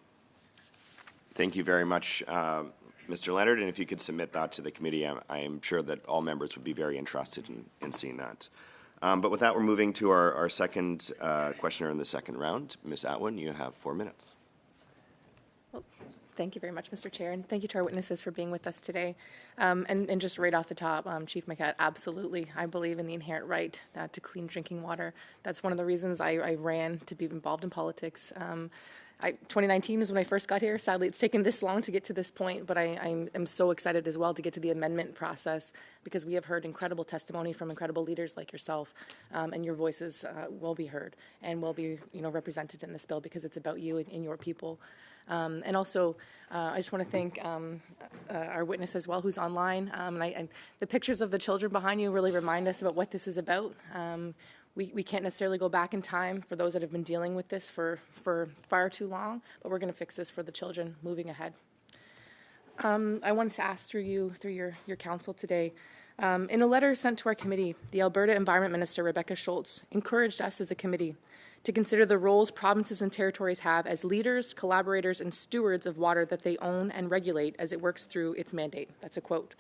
Thank you very much, Mr. Leonard, and if you could submit that to the committee, I am sure that all members would be very interested in seeing that. But with that, we're moving to our second questioner in the second round. Ms. Atwood, you have 4 minutes. Well, thank you very much, Mr. Chair, and thank you to our witnesses for being with us today. And just right off the top, Chief Maquette, absolutely, I believe in the inherent right to clean drinking water. That's one of the reasons I ran to be involved in politics. 2019 is when I first got here. Sadly, it's taken this long to get to this point, but I'm so excited as well to get to the amendment process because we have heard incredible testimony from incredible leaders like yourself, and your voices will be heard and will be represented in this bill because it's about you and your people. And also, I just want to thank our witness as well who's online. And the pictures of the children behind you really remind us about what this is about. We can't necessarily go back in time for those that have been dealing with this for far too long, but we're going to fix this for the children moving ahead. I wanted to ask through your council today, in a letter sent to our committee, the Alberta Environment Minister, Rebecca Schultz, encouraged us as a committee to consider the roles provinces and territories have as leaders, collaborators, and stewards of water that they own and regulate as it works through its mandate. That's a quote.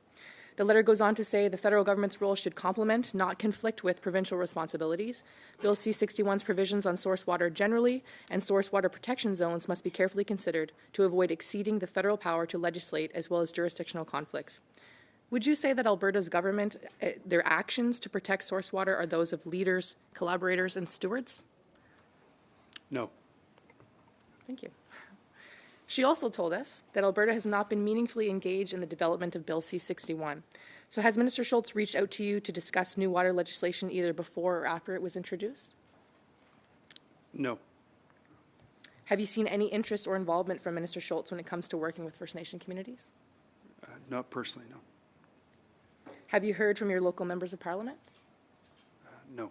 The letter goes on to say the federal government's role should complement, not conflict with, provincial responsibilities. Bill C-61's provisions on source water generally and source water protection zones must be carefully considered to avoid exceeding the federal power to legislate as well as jurisdictional conflicts. Would you say that Alberta's government, their actions to protect source water are those of leaders, collaborators, and stewards? No. Thank you. She also told us that Alberta has not been meaningfully engaged in the development of Bill C-61. So has Minister Schultz reached out to you to discuss new water legislation either before or after it was introduced? No. Have you seen any interest or involvement from Minister Schultz when it comes to working with First Nation communities? Not personally, no. Have you heard from your local members of Parliament? No.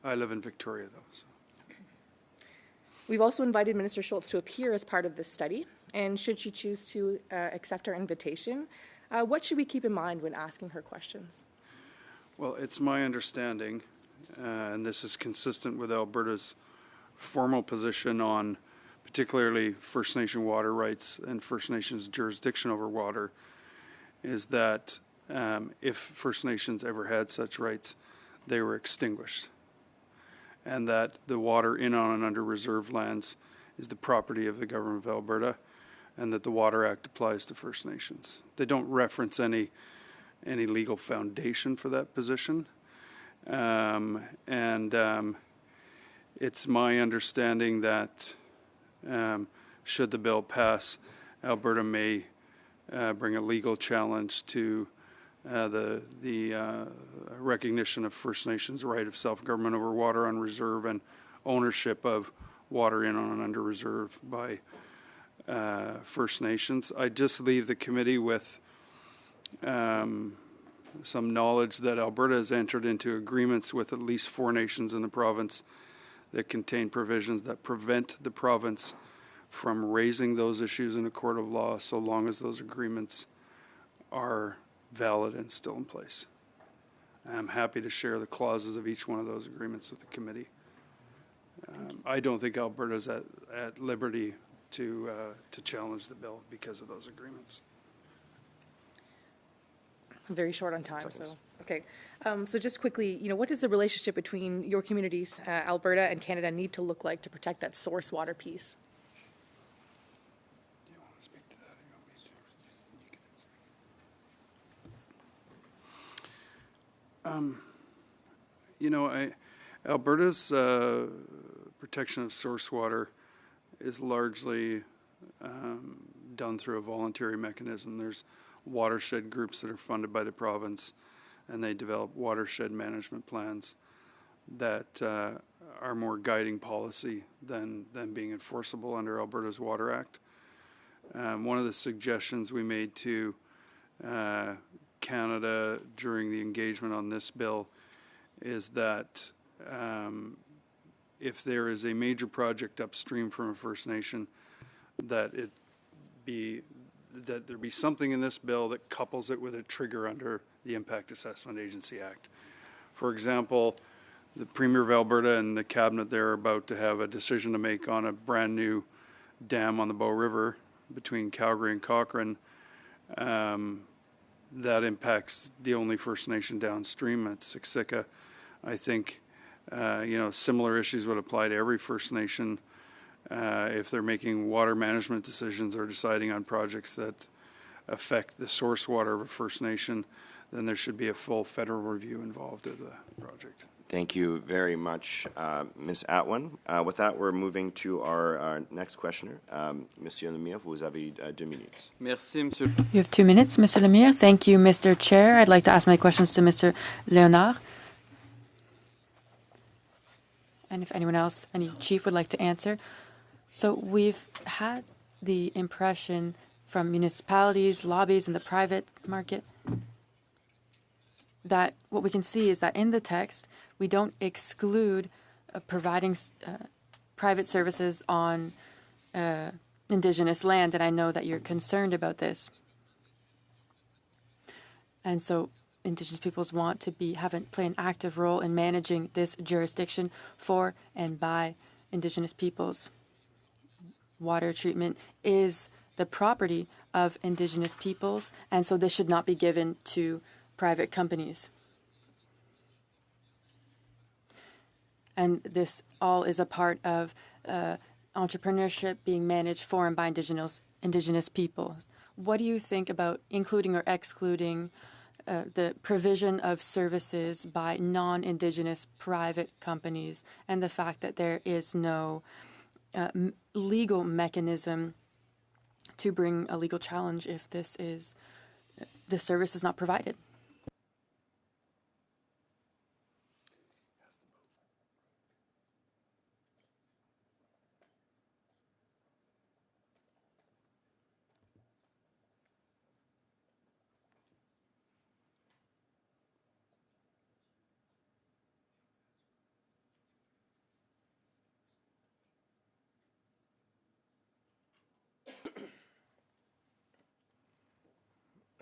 I live in Victoria, though. So. We've also invited Minister Schultz to appear as part of this study, and should she choose to accept our invitation, what should we keep in mind when asking her questions? Well, it's my understanding, and this is consistent with Alberta's formal position on particularly First Nation water rights and First Nations jurisdiction over water, is that if First Nations ever had such rights, they were extinguished. And that the water in, on, and under reserve lands is the property of the government of Alberta, and that the Water Act applies to First Nations. They don't reference any legal foundation for that position. It's my understanding that should the bill pass, Alberta may bring a legal challenge to the recognition of First Nations' right of self-government over water on reserve and ownership of water in, on, and under reserve by First Nations. I just leave the committee with some knowledge that Alberta has entered into agreements with at least 4 nations in the province that contain provisions that prevent the province from raising those issues in a court of law so long as those agreements are valid and still in place. I'm happy to share the clauses of each one of those agreements with the committee. I don't think Alberta's at liberty to challenge the bill because of those agreements. Very short on time, so, okay. So just quickly, what does the relationship between your communities, Alberta and Canada, need to look like to protect that source water piece? Do you want to speak to that, or you want me to? Alberta's protection of source water is largely done through a voluntary mechanism. There's watershed groups that are funded by the province, and they develop watershed management plans that are more guiding policy than being enforceable under Alberta's Water Act. One of the suggestions we made to Canada during the engagement on this bill is that if there is a major project upstream from a First Nation, that there be something in this bill that couples it with a trigger under the Impact Assessment Agency Act. For example, the Premier of Alberta and the Cabinet there are about to have a decision to make on a brand new dam on the Bow River between Calgary and Cochrane. That impacts the only First Nation downstream at Siksika. I think similar issues would apply to every First Nation if they're making water management decisions or deciding on projects that affect the source water of a First Nation. Then there should be a full federal review involved in the project. Thank you very much, Ms. Atwin. With that, we're moving to our next questioner. Monsieur Lemire, vous avez 2 minutes. Merci, Monsieur. You have 2 minutes, Mr. Lemire. Thank you, Mr. Chair. I'd like to ask my questions to Mr. Léonard. And if anyone else, any chief would like to answer. So we've had the impression from municipalities, lobbies, and the private market that what we can see is that in the text, we don't exclude providing private services on Indigenous land, and I know that you're concerned about this. And so Indigenous peoples want to play an active role in managing this jurisdiction for and by Indigenous peoples. Water treatment is the property of Indigenous peoples, and so this should not be given to private companies. And this all is a part of entrepreneurship being managed for and by Indigenous peoples. What do you think about including or excluding the provision of services by non-Indigenous private companies and the fact that there is no legal mechanism to bring a legal challenge if the service is not provided?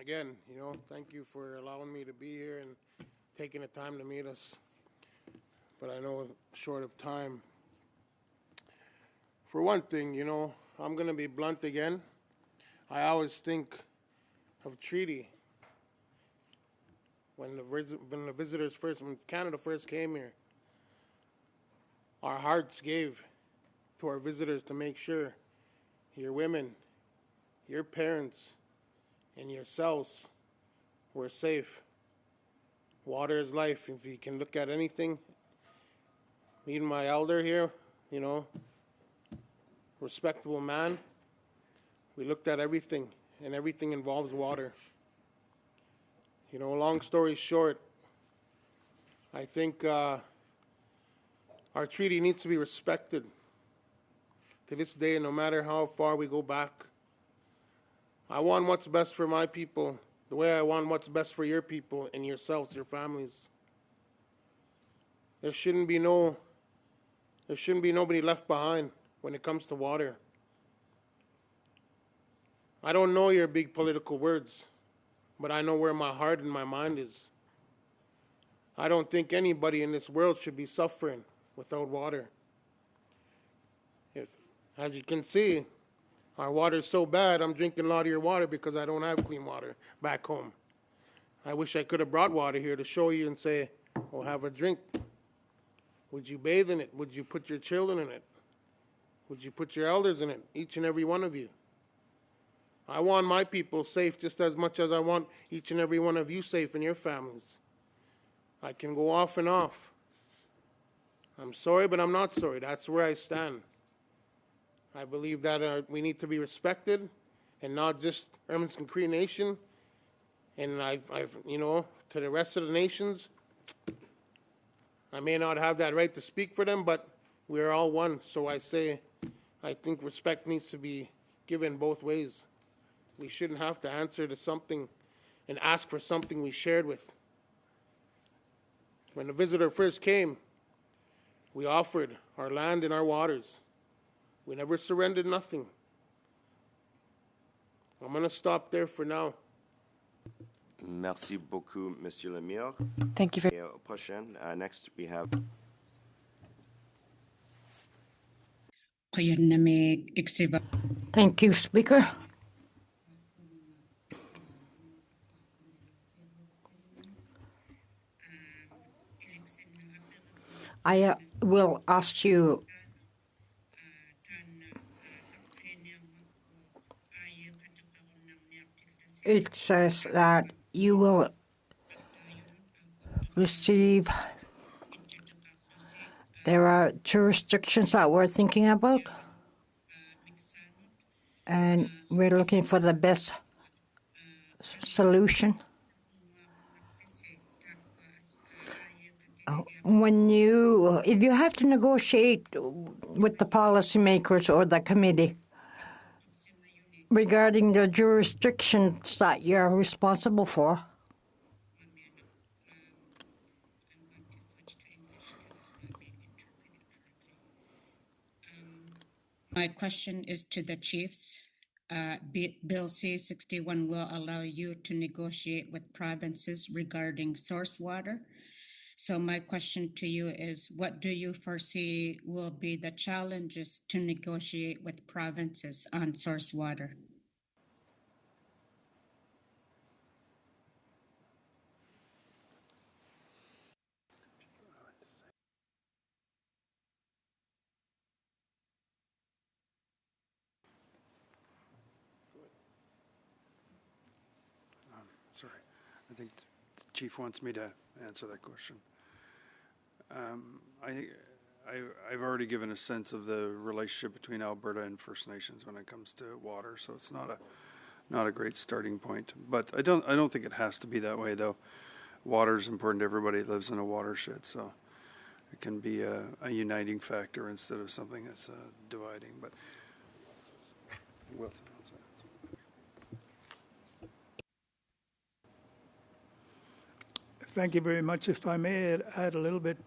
Again, thank you for allowing me to be here and taking the time to meet us. But I know short of time. For one thing, I'm going to be blunt again. I always think of treaty. When Canada first came here, our hearts gave to our visitors to make sure your women, your parents, and yourselves were safe. Water is life. If you can look at anything, meeting my elder here, respectable man, we looked at everything, and everything involves water. Long story short, I think our treaty needs to be respected. to this day, no matter how far we go back. I want what's best for my people, the way I want what's best for your people and yourselves, your families. There shouldn't be nobody left behind when it comes to water. I don't know your big political words, but I know where my heart and my mind is. I don't think anybody in this world should be suffering without water. As you can see, our water's so bad, I'm drinking a lot of your water because I don't have clean water back home. I wish I could have brought water here to show you and say, well, have a drink. Would you bathe in it? Would you put your children in it? Would you put your elders in it? Each and every one of you. I want my people safe just as much as I want each and every one of you safe and your families. I can go off and off. I'm sorry, but I'm not sorry. That's where I stand. I believe that we need to be respected, and not just Ermineskin Cree Nation. And I've, to the rest of the nations, I may not have that right to speak for them, but we are all one. So I say, I think respect needs to be given both ways. We shouldn't have to answer to something and ask for something we shared with. When the visitor first came, we offered our land and our waters. We never surrendered nothing. I'm going to stop there for now. Merci beaucoup, Monsieur Lemire. Thank you very Et au prochain. Next, we have Thank you, Speaker. I will ask you it says that you will receive, there are jurisdictions that we're thinking about, and we're looking for the best solution. If you have to negotiate with the policymakers or the committee regarding the jurisdictions that you're responsible for, my question is to the chiefs. Bill C-61 will allow you to negotiate with provinces regarding source water. So my question to you is, what do you foresee will be the challenges to negotiate with provinces on source water? Sorry, I think the chief wants me to answer that question. I've already given a sense of the relationship between Alberta and First Nations when it comes to water, so it's not a great starting point. But I don't think it has to be that way, though. Water is important to everybody that lives in a watershed, so it can be a uniting factor instead of something that's dividing. But Wilson. Thank you very much. If I may add a little bit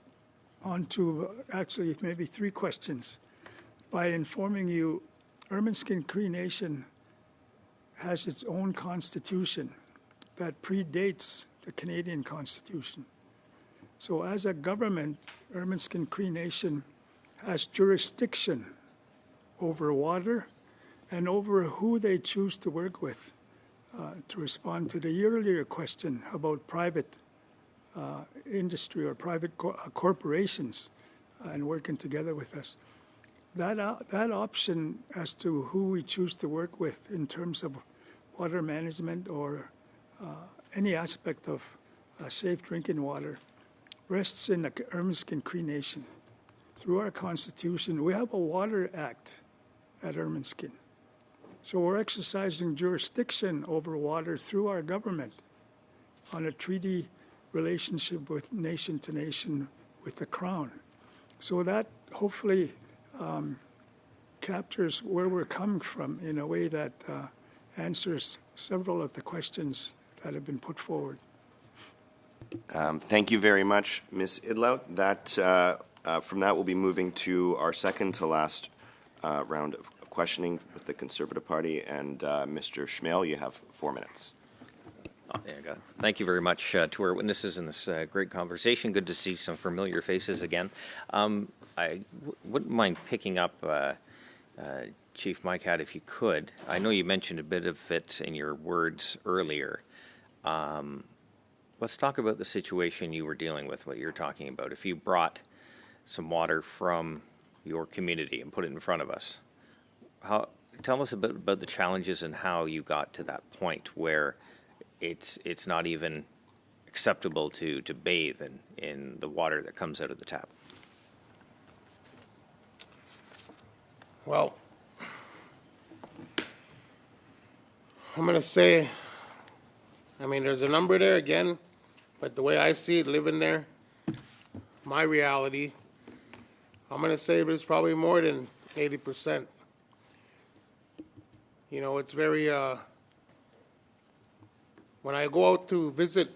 onto, actually, maybe 3 questions. By informing you, Ermineskin Cree Nation has its own constitution that predates the Canadian Constitution. So as a government, Ermineskin Cree Nation has jurisdiction over water and over who they choose to work with. To respond to the earlier question about private industry or private corporations and working together with us. That option as to who we choose to work with in terms of water management or any aspect of safe drinking water rests in the Ermineskin Cree Nation. Through our Constitution, we have a Water Act at Ermineskin. So we're exercising jurisdiction over water through our government on a treaty relationship with nation to nation with the Crown. So that hopefully captures where we're coming from in a way that answers several of the questions that have been put forward. Thank you very much, Ms. Idlout. From that, we'll be moving to our second to last round of questioning with the Conservative Party. And Mr. Schmale, you have 4 minutes. Oh, there you go. Thank you very much to our witnesses in this great conversation. Good to see some familiar faces again. I wouldn't mind picking up Chief Mikat, if you could. I know you mentioned a bit of it in your words earlier. Let's talk about the situation you were dealing with, what you're talking about. If you brought some water from your community and put it in front of us, tell us a bit about the challenges and how you got to that point where it's not even acceptable to bathe in the water that comes out of the tap. Well, I'm going to say, there's a number there again, but the way I see it, living there, my reality, I'm going to say it's probably more than 80%. It's very, when I go out to visit,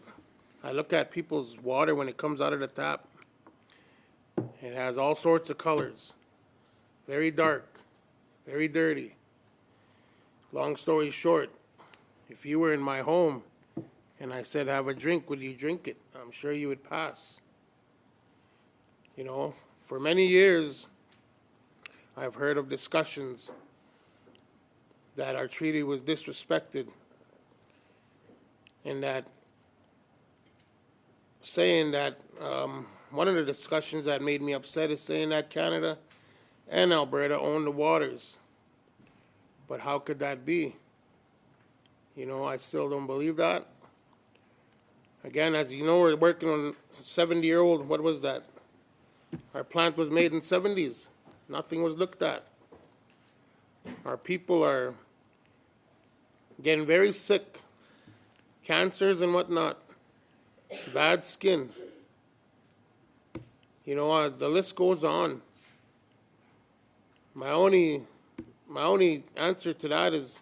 I look at people's water when it comes out of the tap. It has all sorts of colors. Very dark, very dirty. Long story short, if you were in my home and I said, have a drink, would you drink it? I'm sure you would pass. For many years, I've heard of discussions that our treaty was disrespected and that saying that one of the discussions that made me upset is saying that Canada and Alberta own the waters. But how could that be? I still don't believe that. Again, as you know, we're working on 70-year-old, what was that? Our plant was made in 70s. Nothing was looked at. Our people are getting very sick, cancers and whatnot, bad skin. The list goes on. My only answer to that is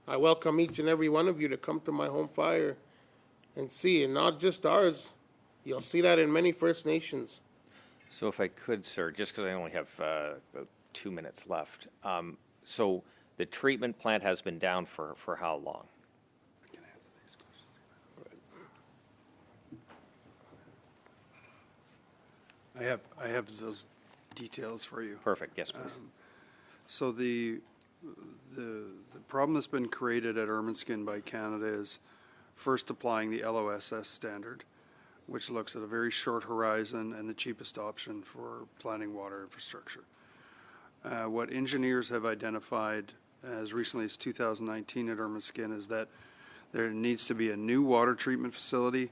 I welcome each and every one of you to come to my home fire and see, and not just ours. You'll see that in many First Nations. So if I could, sir, just because I only have about 2 minutes left. So the treatment plant has been down for how long? I have those details for you. Perfect. Yes, please. So the problem that's been created at Ermineskin by Canada is first applying the LOSS standard, which looks at a very short horizon and the cheapest option for planning water infrastructure. What engineers have identified as recently as 2019 at Ermineskin is that there needs to be a new water treatment facility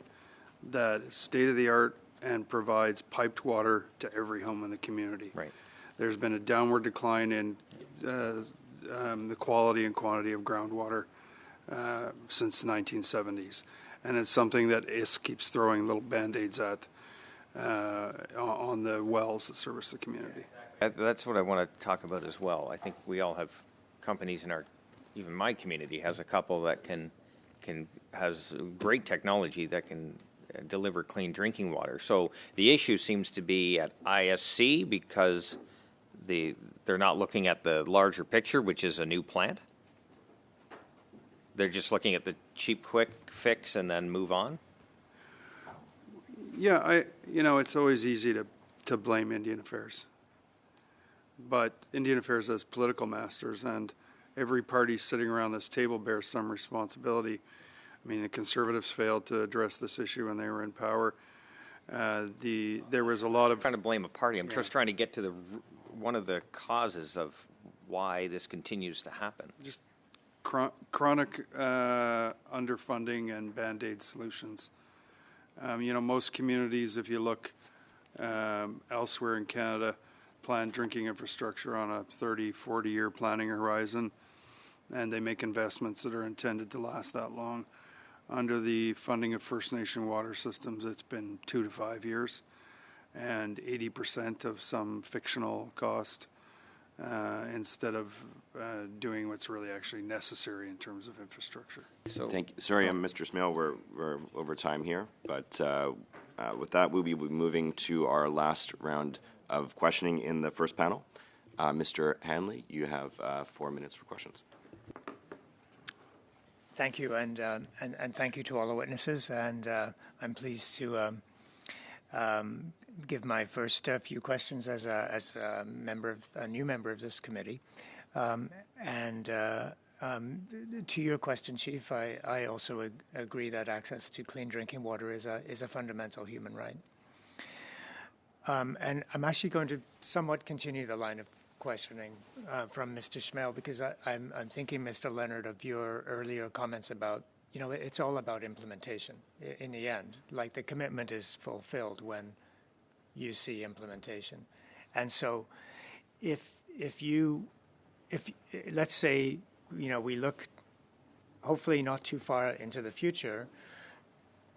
that is state-of-the-art and provides piped water to every home in the community. Right. There's been a downward decline in the quality and quantity of groundwater since the 1970s. And it's something that ISK keeps throwing little Band-Aids at on the wells that service the community. That's what I want to talk about as well. I think we all have companies in even my community has a couple that has great technology that can deliver clean drinking water. So the issue seems to be at ISC because they're not looking at the larger picture, which is a new plant. They're just looking at the cheap, quick fix and then move on. Yeah, it's always easy to blame Indian Affairs. But Indian Affairs has political masters, and every party sitting around this table bears some responsibility. The Conservatives failed to address this issue when they were in power. There was a lot of... I'm trying to blame a party. I'm just trying to get to one of the causes of why this continues to happen. Just chronic underfunding and Band-Aid solutions. Most communities, if you look elsewhere in Canada, plan drinking infrastructure on a 30, 40-year planning horizon, and they make investments that are intended to last that long. Under the funding of First Nation water systems, it's been 2 to 5 years, and 80% of some fictional cost instead of doing what's really actually necessary in terms of infrastructure. So, Thank you. Sorry, Mr. Smale, we're over time here, but with that, we'll be moving to our last round of questioning in the first panel. Mr. Hanley, you have 4 minutes for questions. Thank you, and thank you to all the witnesses. And I'm pleased to give my first few questions as a new member of this committee. To your question, Chief, I also agree that access to clean drinking water is a fundamental human right. And I'm actually going to somewhat continue the line of questioning from Mr. Smale, because I'm thinking, Mr. Leonard, of your earlier comments about, it's all about implementation in the end. Like, the commitment is fulfilled when you see implementation. And so if let's say, we look hopefully not too far into the future,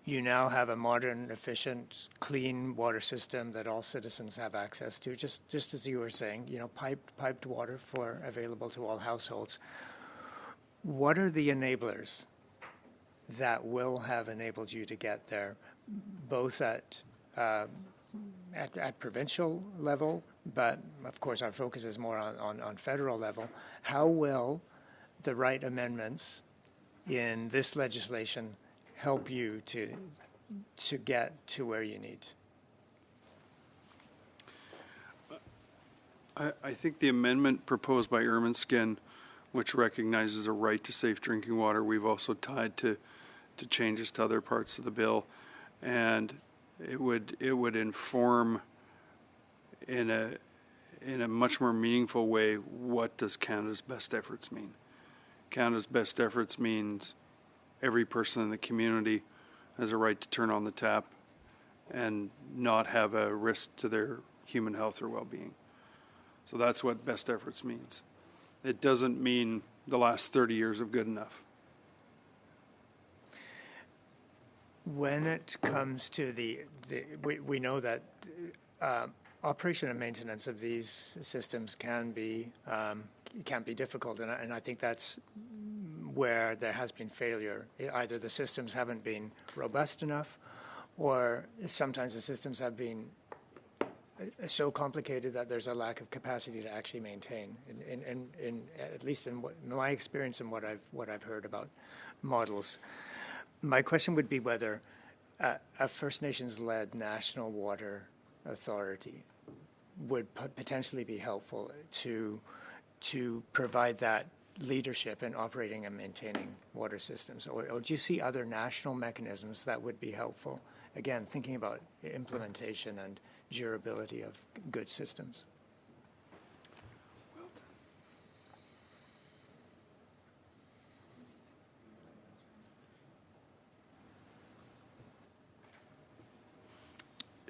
you now have a modern, efficient, clean water system that all citizens have access to, just as you were saying, piped water available to all households. What are the enablers that will have enabled you to get there, both at provincial level, but of course our focus is more on federal level? How will the right amendments in this legislation help you to get to where you need? I think the amendment proposed by Ermineskin, which recognizes a right to safe drinking water, we've also tied to changes to other parts of the bill, and it would inform in a much more meaningful way, what does Canada's best efforts mean? Canada's best efforts means every person in the community has a right to turn on the tap and not have a risk to their human health or well-being. So that's what best efforts means. It doesn't mean the last 30 years of good enough. When it comes to we know that operation and maintenance of these systems can be difficult, and I think that's where there has been failure. Either the systems haven't been robust enough, or sometimes the systems have been so complicated that there's a lack of capacity to actually maintain. In at least in my experience and what I've heard about models. My question would be whether a First Nations-led national water authority would potentially be helpful to provide that leadership in operating and maintaining water systems, or do you see other national mechanisms that would be helpful? Again, thinking about implementation and durability of good systems.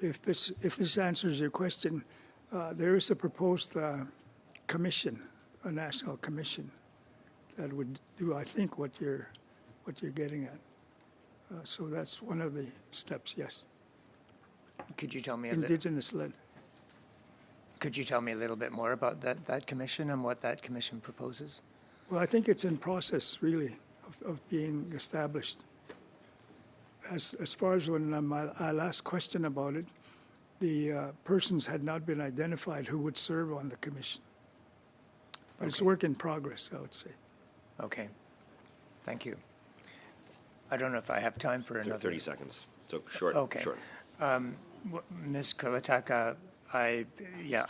If this answers your question, there is a proposed commission, a national commission, that would do, I think, what you're getting at. So that's one of the steps. Yes. Could you tell me Indigenous-led? Could you tell me a little bit more about that commission and what that commission proposes? Well, I think it's in process, really, of being established. As far as when I last question about it, the persons had not been identified who would serve on the commission. But it's work in progress, I would say. Okay. Thank you. I don't know if I have time for another. 30 seconds. So short. Okay. Short. Ms. Kulataka, I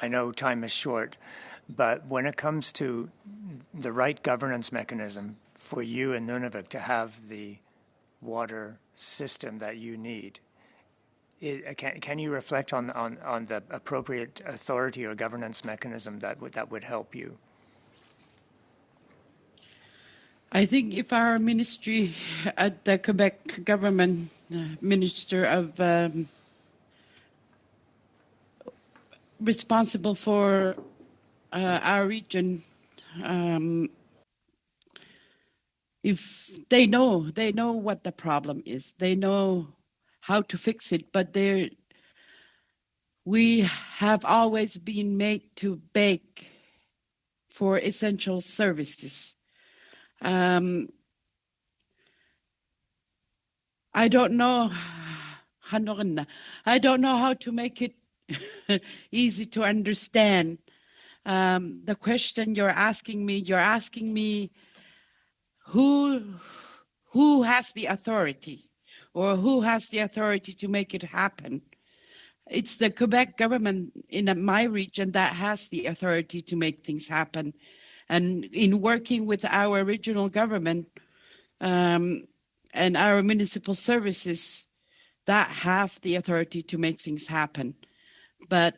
know time is short, but when it comes to the right governance mechanism for you in Nunavut to have the water system that you need, can you reflect on the appropriate authority or governance mechanism that would help you? I think if our ministry at the Quebec government, Minister of responsible for our region, if they know what the problem is, they know how to fix it, but we have always been made to beg for essential services. I don't know, I don't know how to make it easy to understand. The question you're asking me who has the authority, or who has the authority to make it happen? It's the Quebec government in my region that has the authority to make things happen. And in working with our regional government and our municipal services, that have the authority to make things happen. But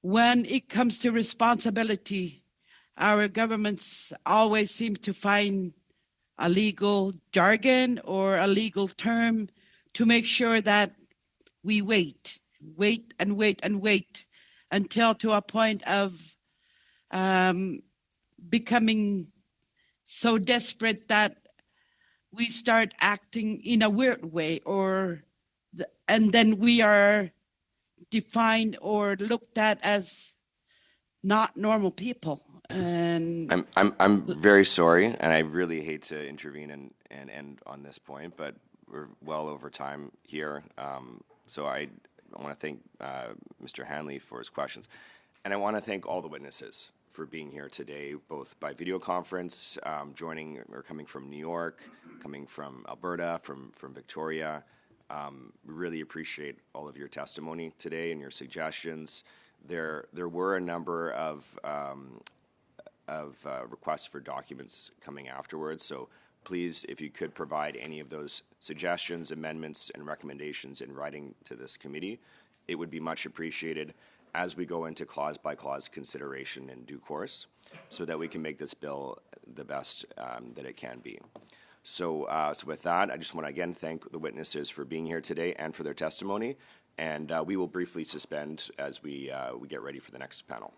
when it comes to responsibility, our governments always seem to find a legal jargon or a legal term to make sure that we wait until to a point of becoming so desperate that we start acting in a weird way, and then we are defined or looked at as not normal people. And I'm very sorry, and I really hate to intervene and end on this point, but we're well over time here. So I want to thank Mr. Hanley for his questions, and I want to thank all the witnesses for being here today, both by video conference, joining or coming from New York, coming from Alberta, from Victoria. We really appreciate all of your testimony today and your suggestions. There were a number of requests for documents coming afterwards, so please, if you could provide any of those suggestions, amendments, and recommendations in writing to this committee, it would be much appreciated as we go into clause-by-clause consideration in due course, so that we can make this bill the best that it can be. So with that, I just want to again thank the witnesses for being here today and for their testimony, and we will briefly suspend as we get ready for the next panel.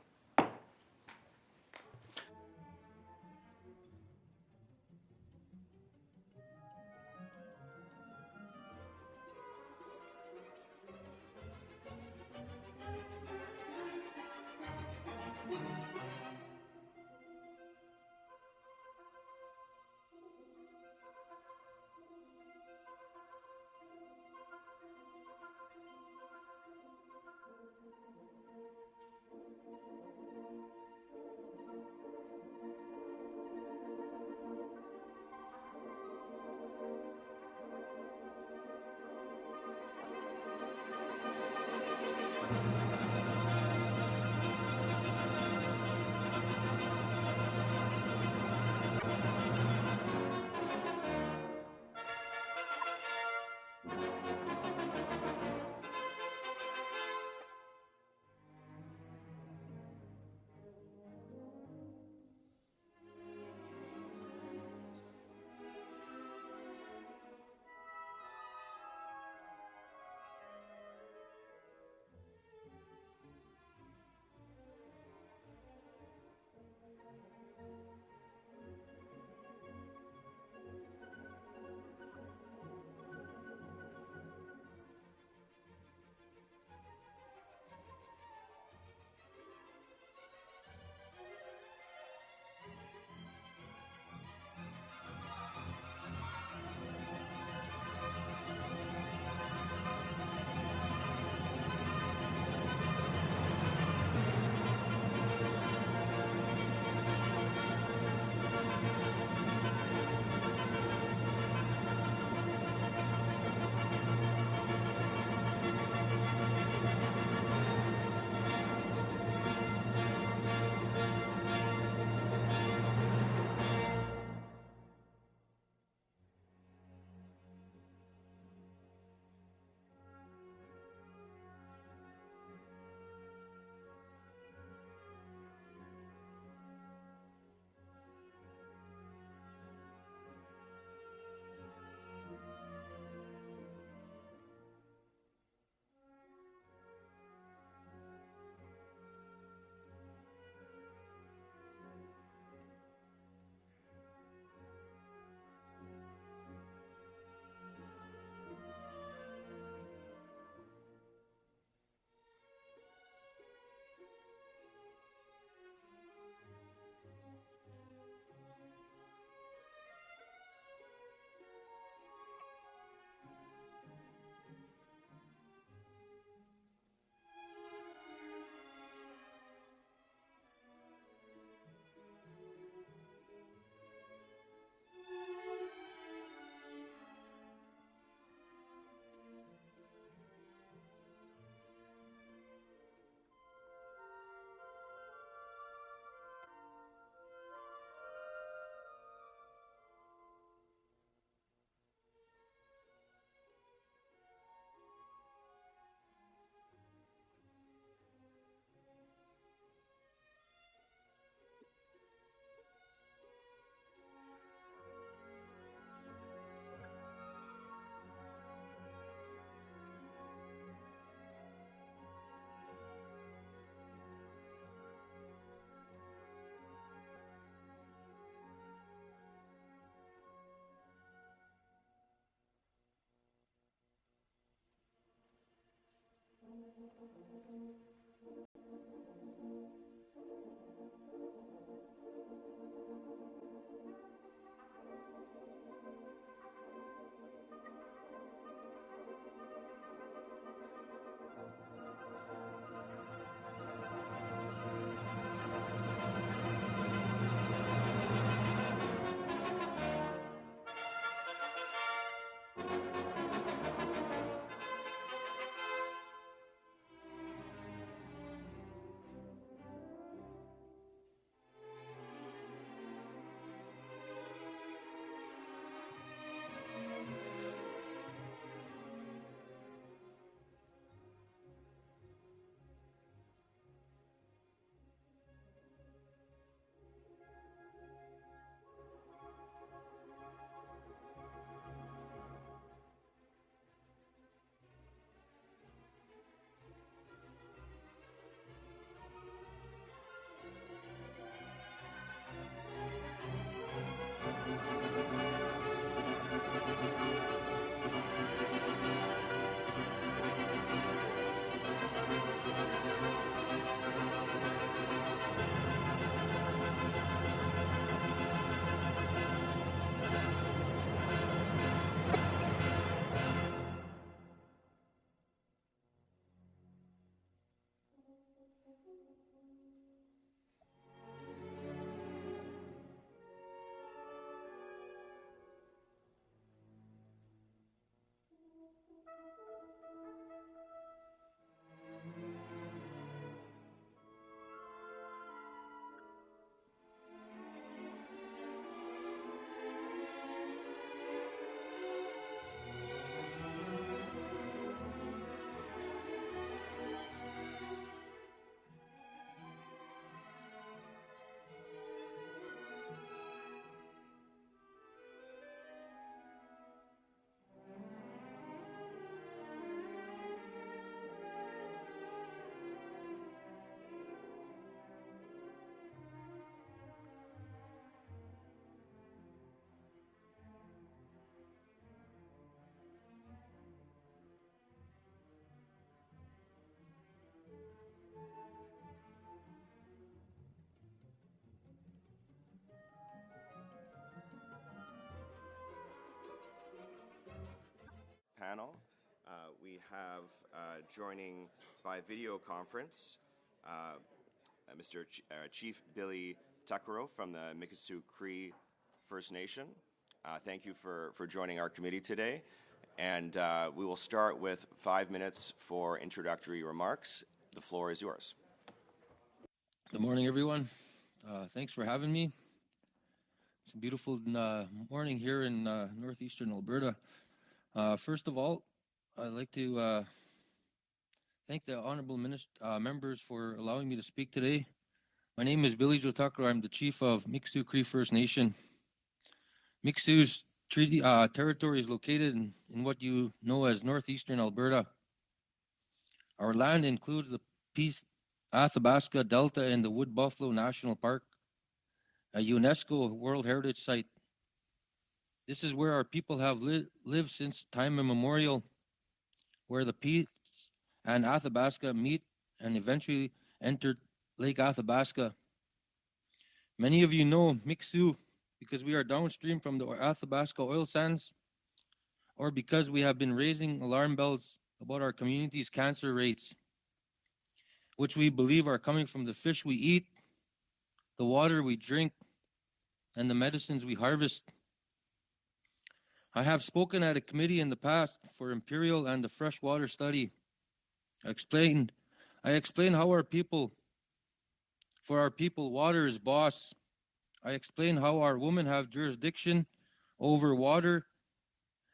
Panel. We have joining by video conference Mr. Chief Billy Tuckero from the Mikisew Cree First Nation. Thank you for joining our committee today. And we will start with 5 minutes for introductory remarks. The floor is yours. Good morning, everyone. Thanks for having me. It's a beautiful morning here in northeastern Alberta. First of all, I'd like to thank the honorable members for allowing me to speak today. My name is Billy Joe Tucker. I'm the chief of Mikisew Cree First Nation. Mikisew's treaty territory is located in what you know as northeastern Alberta. Our land includes the Peace Athabasca Delta and the Wood Buffalo National Park, a UNESCO World Heritage Site. This is where our people have lived since time immemorial, where the Peace and Athabasca meet and eventually entered Lake Athabasca. Many of you know Mikisew because we are downstream from the Athabasca oil sands, or because we have been raising alarm bells about our community's cancer rates, which we believe are coming from the fish we eat, the water we drink, and the medicines we harvest. I have spoken at a committee in the past for Imperial and the freshwater study. I explained how for our people, water is boss. I explained how our women have jurisdiction over water,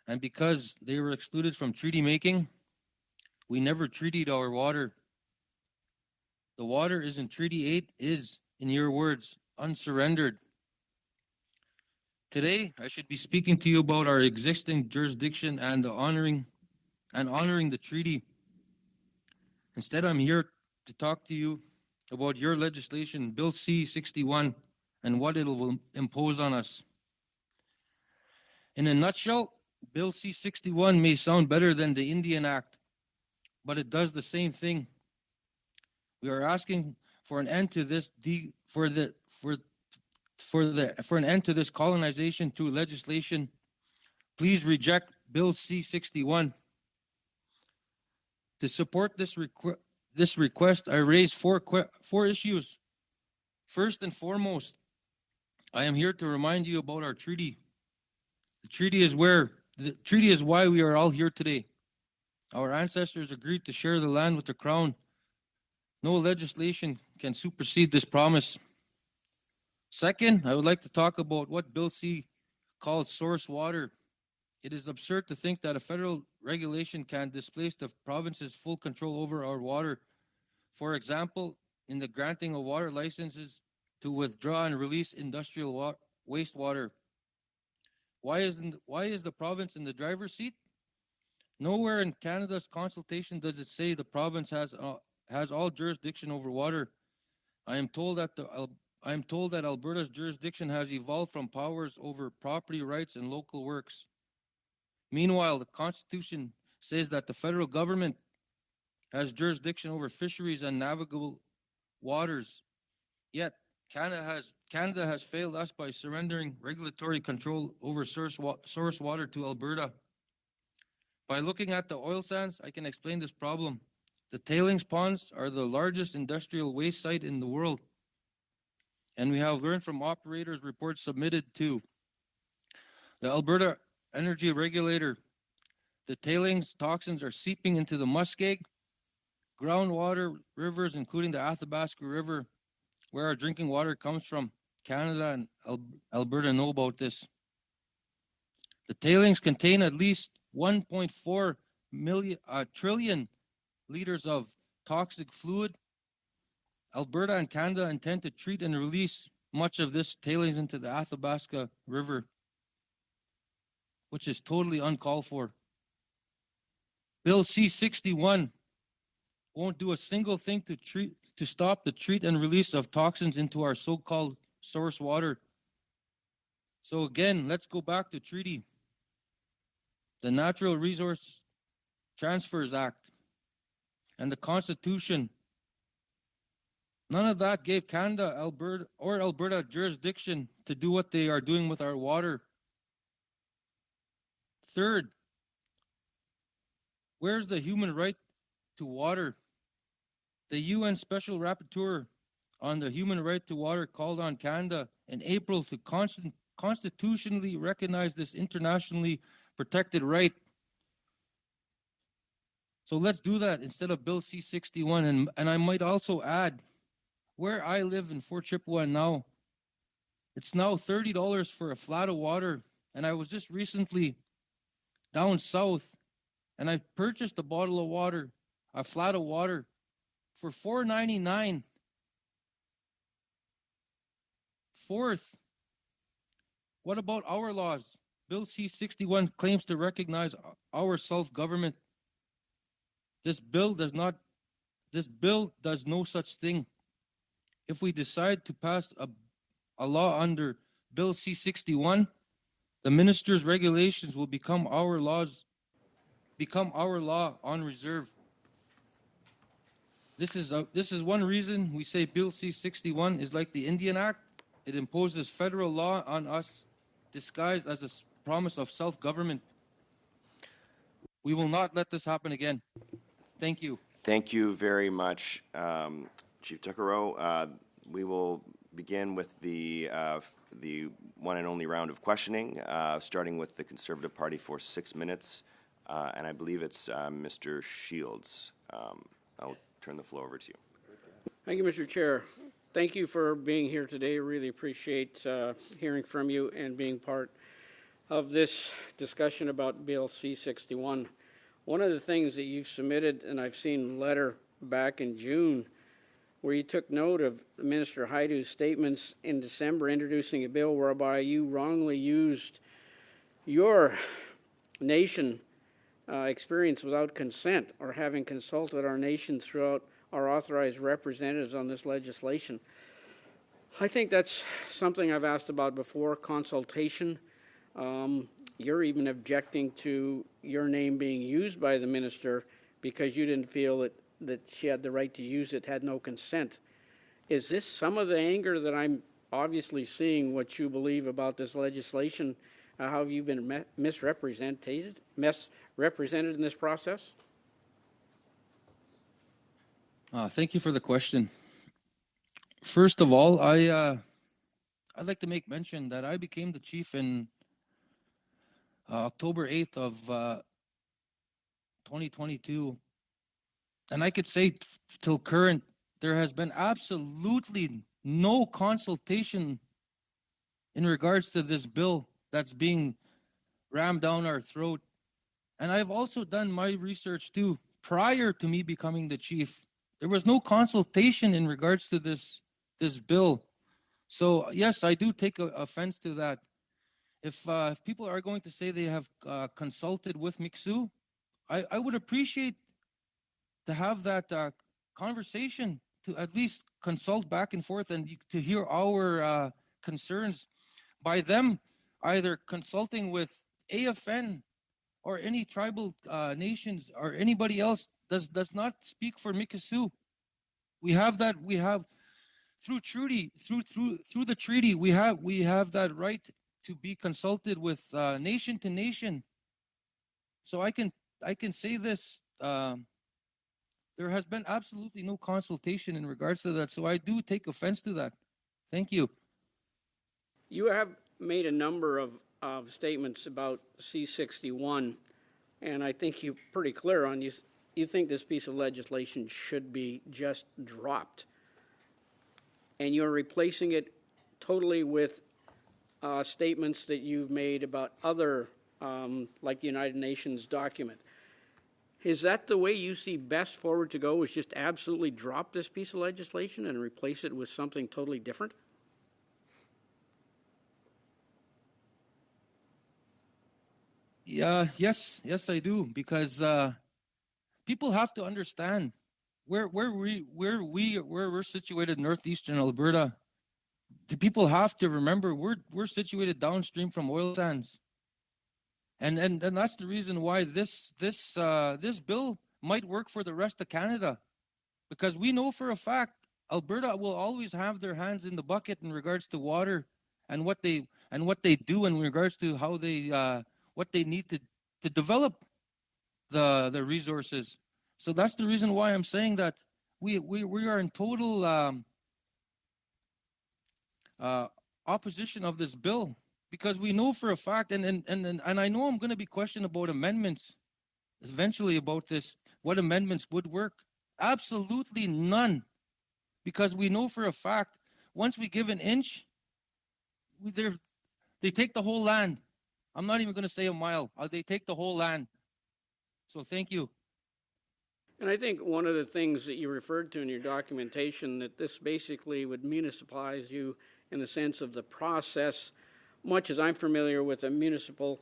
and because they were excluded from treaty making, we never treated our water. The water is in Treaty 8 is, in your words, unsurrendered. Today, I should be speaking to you about our existing jurisdiction and honoring the treaty. Instead, I'm here to talk to you about your legislation, Bill C-61, and what it will impose on us. In a nutshell, Bill C-61 may sound better than the Indian Act, but it does the same thing. We are asking for an end to this for an end to this colonization through legislation. Please reject Bill C-61. To support this request, I raise four issues. First and foremost, I am here to remind you about our treaty. The treaty is why we are all here today. Our ancestors agreed to share the land with the Crown. No legislation can supersede this promise. Second, I would like to talk about what Bill C calls source water. It is absurd to think that a federal regulation can displace the province's full control over our water. For example, in the granting of water licenses to withdraw and release industrial wastewater. Why is the province in the driver's seat? Nowhere in Canada's consultation does it say the province has all jurisdiction over water. I am told that Alberta's jurisdiction has evolved from powers over property rights and local works. Meanwhile, the Constitution says that the federal government has jurisdiction over fisheries and navigable waters. Yet, Canada has failed us by surrendering regulatory control over source water to Alberta. By looking at the oil sands, I can explain this problem. The tailings ponds are the largest industrial waste site in the world. And we have learned from operators' reports submitted to the Alberta Energy Regulator. The tailings toxins are seeping into the Muskeg, groundwater rivers, including the Athabasca River, where our drinking water comes from. Canada and Alberta know about this. The tailings contain at least 1.4 trillion liters of toxic fluid. Alberta and Canada intend to treat and release much of this tailings into the Athabasca River, which is totally uncalled for. Bill C-61 won't do a single thing to stop the treat and release of toxins into our so-called source water. So again, let's go back to treaty. The Natural Resource Transfers Act and the Constitution. None of that gave Canada, Alberta jurisdiction to do what they are doing with our water. Third, where's the human right to water? The UN Special Rapporteur on the human right to water called on Canada in April to constitutionally recognize this internationally protected right. So let's do that instead of Bill C-61. And I might also add, where I live in Fort Chippewa now, it's now $30 for a flat of water. And I was just recently down south, and I purchased a bottle of water, a flat of water, for $4.99. Fourth, what about our laws? Bill C-61 claims to recognize our self-government. This bill does no such thing. If we decide to pass a law under Bill C-61, the minister's regulations will become our law on reserve. This is one reason we say Bill C-61 is like the Indian Act. It imposes federal law on us, disguised as a promise of self-government. We will not let this happen again. Thank you. Thank you very much, Chief Tuccaro. We will begin with the one and only round of questioning, starting with the Conservative Party for 6 minutes. And I believe it's Mr. Shields. I'll turn the floor over to you. Thank you, Mr. Chair. Thank you for being here today. Really appreciate hearing from you and being part of this discussion about Bill C-61. One of the things that you've submitted, and I've seen a letter back in June, where you took note of Minister Haidu's statements in December introducing a bill whereby you wrongly used your nation experience without consent or having consulted our nation throughout our authorized representatives on this legislation. I think that's something I've asked about before, consultation. You're even objecting to your name being used by the minister because you didn't feel that she had the right to use it, had no consent. Is this some of the anger that I'm obviously seeing what you believe about this legislation? How have you been misrepresented in this process? Thank you for the question. First of all, I'd like to make mention that I became the chief in October 8th of 2022. And I could say till current, there has been absolutely no consultation in regards to this bill that's being rammed down our throat. And I've also done my research too. Prior to me becoming the chief, there was no consultation in regards to this bill. So yes, I do take offense to that. If people are going to say they have consulted with Miksoo, I would appreciate to have that conversation, to at least consult back and forth and to hear our concerns by them, either consulting with AFN or any tribal nations or anybody else does not speak for Mikisew. We have that. We have through the treaty. We have that right to be consulted with nation to nation. So I can say this. There has been absolutely no consultation in regards to that. So I do take offense to that. Thank you. You have made a number of statements about C-61, and I think you're pretty clear on you think this piece of legislation should be just dropped. And you're replacing it totally with statements that you've made about other, like the United Nations document. Is that the way you see best forward to go, is just absolutely drop this piece of legislation and replace it with something totally different? Yeah, yes, I do, because people have to understand where we're situated in northeastern Alberta. The people have to remember we're situated downstream from oil sands, and that's the reason why this bill might work for the rest of Canada, because we know for a fact Alberta will always have their hands in the bucket in regards to water and what they do in regards to how they what they need to develop the resources. So that's the reason why I'm saying that we are in total opposition of this bill, because we know for a fact, and I know I'm going to be questioned about amendments eventually about this, what amendments would work. Absolutely none, because we know for a fact once we give an inch, they take the whole land. I'm not even going to say a mile. They take the whole land. So thank you. And I think one of the things that you referred to in your documentation, that this basically would municipalize you in the sense of the process. Much as I'm familiar with a municipal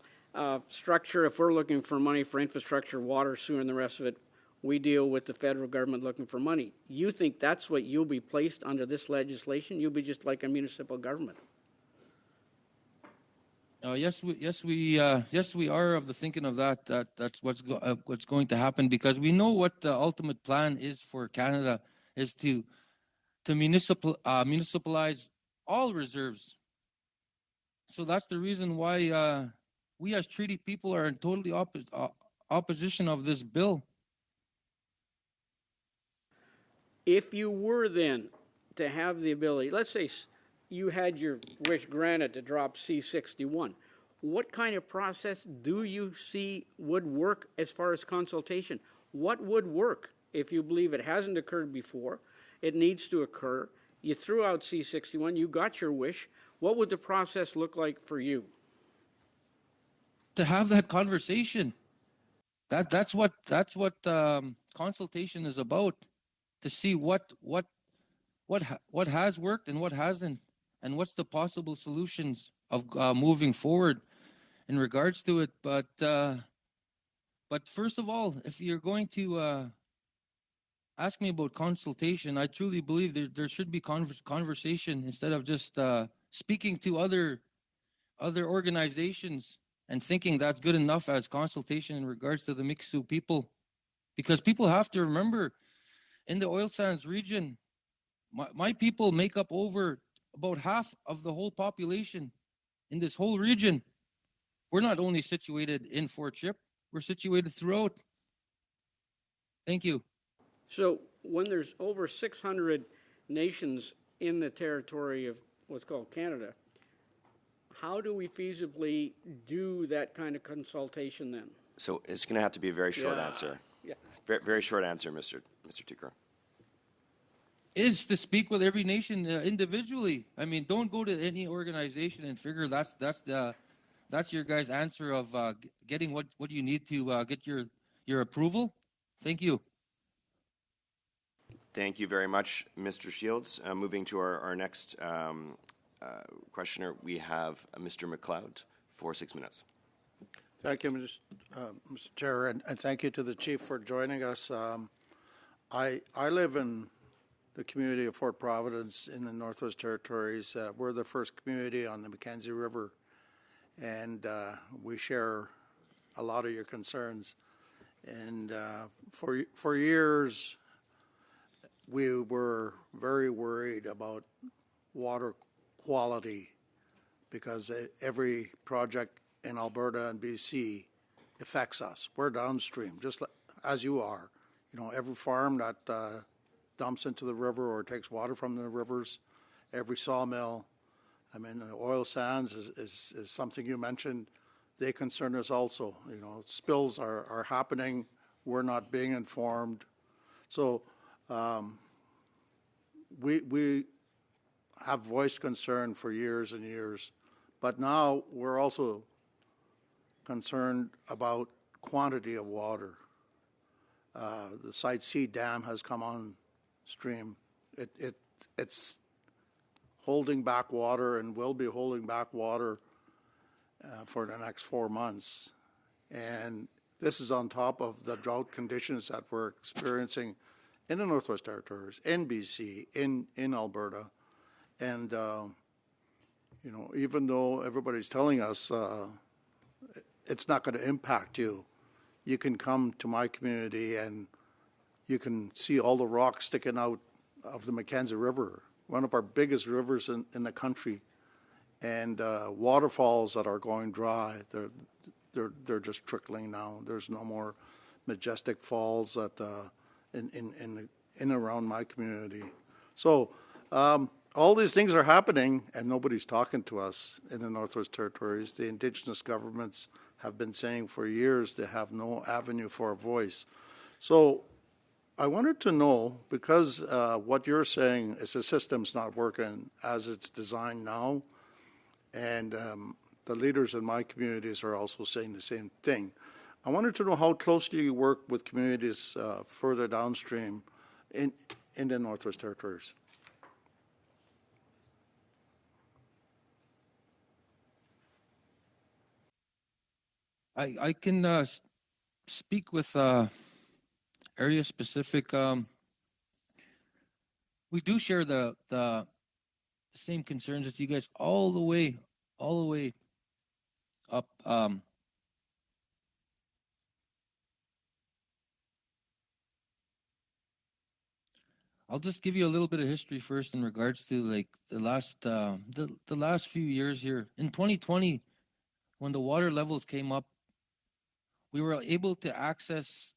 structure, if we're looking for money for infrastructure, water, sewer, and the rest of it, we deal with the federal government looking for money. You think that's what you'll be placed under this legislation? You'll be just like a municipal government. Yes, we are of the thinking of that's what's going to happen, because we know what the ultimate plan is for Canada is to municipalize all reserves. So that's the reason why we as treaty people are in totally opposition of this bill. If you were then to have the ability, let's say you had your wish granted to drop C-61, what kind of process do you see would work as far as consultation? What would work if you believe it hasn't occurred before, it needs to occur, you threw out C-61, you got your wish, what would the process look like for you? To have that conversation. That's what consultation is about, to see what has worked and what hasn't, and what's the possible solutions of moving forward in regards to it. But first of all, if you're going to ask me about consultation, I truly believe there should be conversation instead of just speaking to other organizations and thinking that's good enough as consultation in regards to the Miksoo people. because people have to remember, in the oil sands region, my people make up over about half of the whole population in this whole region. We're not only situated in Fort Chip, we're situated throughout. Thank you. So when there's over 600 nations in the territory of what's called Canada, how do we feasibly do that kind of consultation then? So it's going to have to be a very short answer. Yeah. Very, very short answer, Mr. Tucker. Is to speak with every nation individually. I mean, don't go to any organization and figure that's your guys' answer of getting what you need to get your approval. Thank you. Thank you very much, Mr. Shields. Moving to our next questioner, we have Mr. McLeod for 6 minutes. Thank you, Mr. Chair, and thank you to the Chief for joining us. I live in the community of Fort Providence in the Northwest Territories. We're the first community on the Mackenzie River, and we share a lot of your concerns. And for years, we were very worried about water quality because every project in Alberta and BC affects us. We're downstream, just like, as you are. You know, every farm that dumps into the river or takes water from the rivers, every sawmill. I mean, the oil sands is something you mentioned. They concern us also. You know, spills are happening. We're not being informed. So we have voiced concern for years and years, but now we're also concerned about quantity of water. The Site C dam has come on stream. It's holding back water and will be holding back water for the next 4 months. And this is on top of the drought conditions that we're experiencing in the Northwest Territories, in BC, in Alberta. And, you know, even though everybody's telling us it's not going to impact you, you can come to my community and you can see all the rocks sticking out of the Mackenzie River, one of our biggest rivers in the country, and waterfalls that are going dry. They're just trickling now. There's no more majestic falls that in around my community. So all these things are happening, and nobody's talking to us in the Northwest Territories. The Indigenous governments have been saying for years they have no avenue for a voice. So I wanted to know, because what you're saying is the system's not working as it's designed now, and the leaders in my communities are also saying the same thing. I wanted to know how closely you work with communities further downstream in the Northwest Territories. I can speak with area specific. We do share the same concerns as you guys all the way up. I'll just give you a little bit of history first in regards to like the last few years here. In 2020, when the water levels came up, we were able to access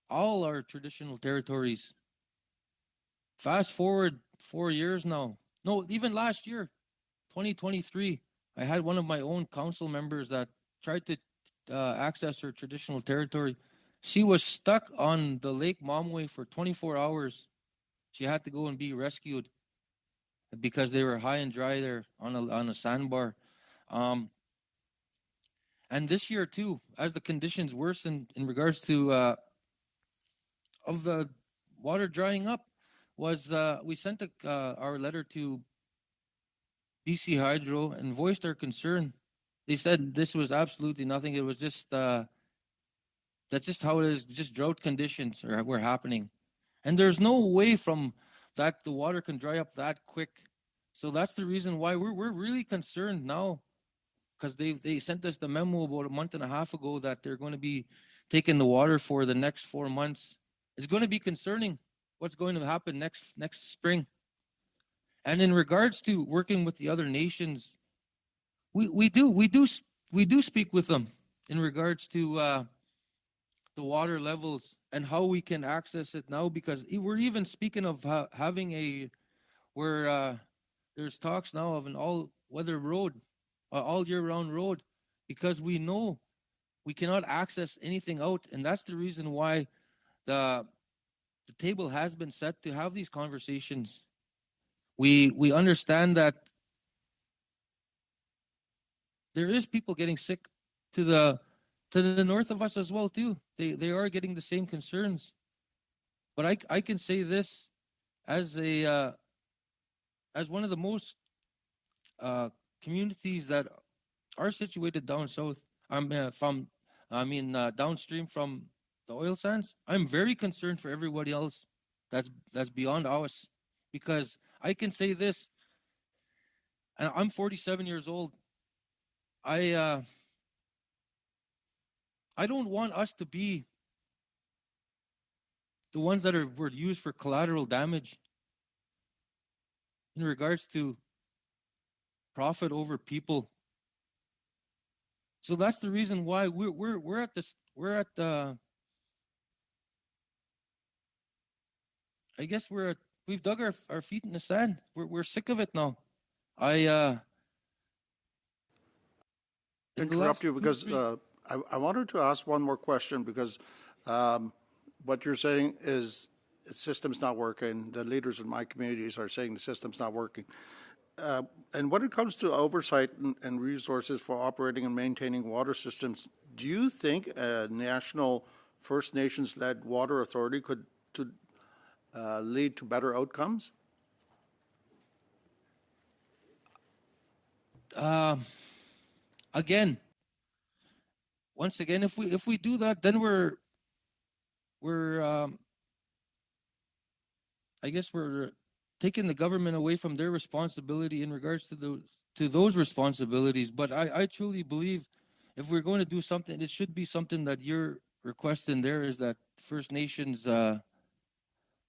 all our traditional territories. Fast forward 4 years now. No, even last year, 2023, I had one of my own council members that tried to access her traditional territory. She was stuck on the Lake Momway for 24 hours. She had to go and be rescued because they were high and dry there on a sandbar. And this year too, as the conditions worsen in regards to of the water drying up, was we sent our letter to BC Hydro and voiced our concern. They said this was absolutely nothing. It was just that's just how it is. Just drought conditions were happening, and there's no way from that the water can dry up that quick. So that's the reason why we're really concerned now, because they sent us the memo about a month and a half ago that they're going to be taking the water for the next 4 months. It's going to be concerning what's going to happen next spring. And in regards to working with the other nations, we do speak with them in regards to the water levels and how we can access it now, because we're even speaking of having where there's talks now of an all-weather road, all year-round road, because we know we cannot access anything out, and that's the reason why the table has been set to have these conversations. We understand that there is people getting sick to the north of us as well too. They are getting the same concerns. But I can say this as one of the most communities that are situated down south. Downstream from the oil sands. I'm very concerned for everybody else that's beyond us, because I can say this, and I'm 47 years old. I don't want us to be the ones that were used for collateral damage in regards to profit over people. So that's the reason why we're at this. We're at the. I guess we've dug our feet in the sand. We're sick of it now. Interrupt you because I wanted to ask one more question, because what you're saying is the system's not working. The leaders in my communities are saying the system's not working. And when it comes to oversight and resources for operating and maintaining water systems, do you think a national First Nations-led water authority could lead to better outcomes? Once again, if we do that, then we're I guess we're taking the government away from their responsibility in regards to those responsibilities. But I truly believe if we're going to do something, it should be something that you're requesting there, is that First Nations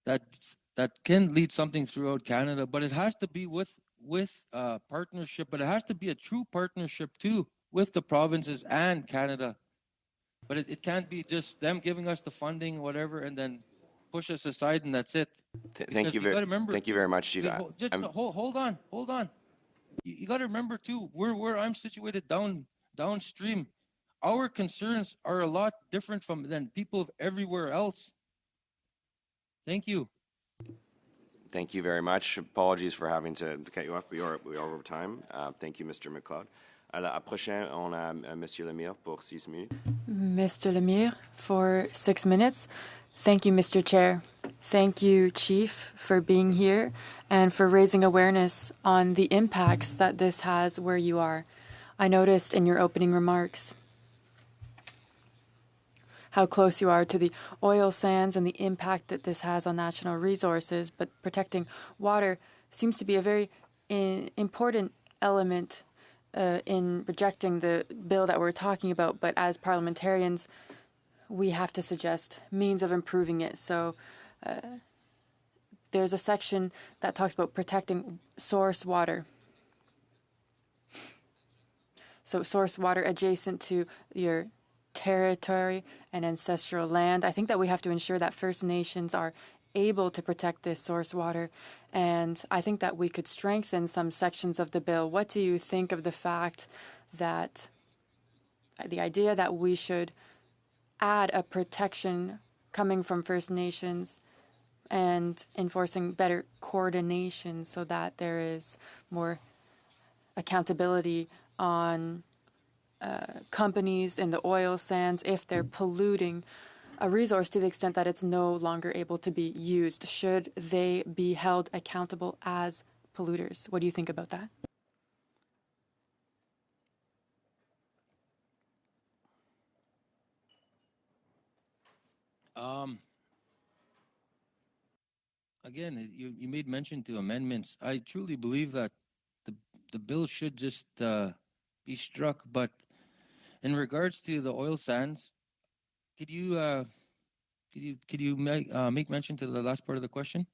that can lead something throughout Canada, but it has to be with partnership, but it has to be a true partnership too with the provinces and Canada. But it can't be just them giving us the funding, whatever, and then push us aside and that's it. Thank you very much, Chief. Hold on. You got to remember too, where I'm situated downstream, our concerns are a lot different than people of everywhere else. Thank you. Thank you very much. Apologies for having to cut you off, but we are over time. Thank you, Mr. McLeod. À la prochaine, on a Monsieur Lemire pour 6 minutes. Mr. Lemire for 6 minutes. Thank you, Mr. Chair. Thank you, Chief, for being here and for raising awareness on the impacts that this has where you are. I noticed in your opening remarks how close you are to the oil sands and the impact that this has on national resources, but protecting water seems to be a very important element in rejecting the bill that we're talking about. But as parliamentarians, we have to suggest means of improving it. So there's a section that talks about protecting source water. So source water adjacent to your territory and ancestral land. I think that we have to ensure that First Nations are able to protect this source water. And I think that we could strengthen some sections of the bill. What do you think of the fact that the idea that we should add a protection coming from First Nations and enforcing better coordination so that there is more accountability on companies in the oil sands if they're polluting a resource to the extent that it's no longer able to be used? Should they be held accountable as polluters? What do you think about that? Again, you made mention to amendments. I truly believe that the bill should just be struck. But in regards to the oil sands, Could you make mention to the last part of the question?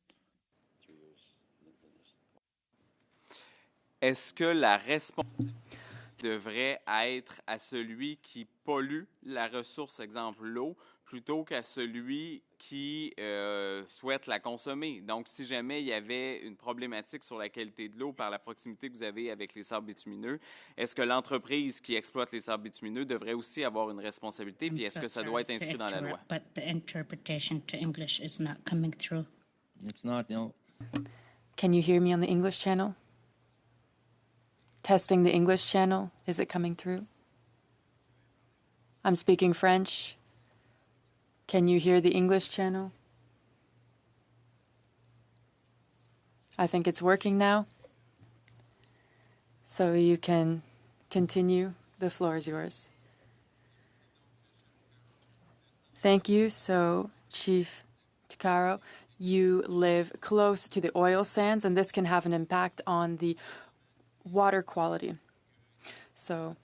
Est-ce que la responsabilité devrait être à celui qui pollue la ressource, exemple l'eau, plutôt qu'à celui qui souhaite la consommer? Donc, si jamais il y avait une problématique sur la qualité de l'eau par la proximité que vous avez avec les sables bitumineux, est-ce que l'entreprise qui exploite les sables bitumineux devrait aussi avoir une responsabilité? Puis est-ce que ça doit être inscrit dans la loi? But the interpretation to English is not coming through. It's not, no. Can you hear me on the English channel? Testing the English channel. Is it coming through? I'm speaking French. Can you hear the English channel? I think it's working now. So you can continue. The floor is yours. Thank you. So, Chief Tucaro, you live close to the oil sands, and this can have an impact on the water quality. So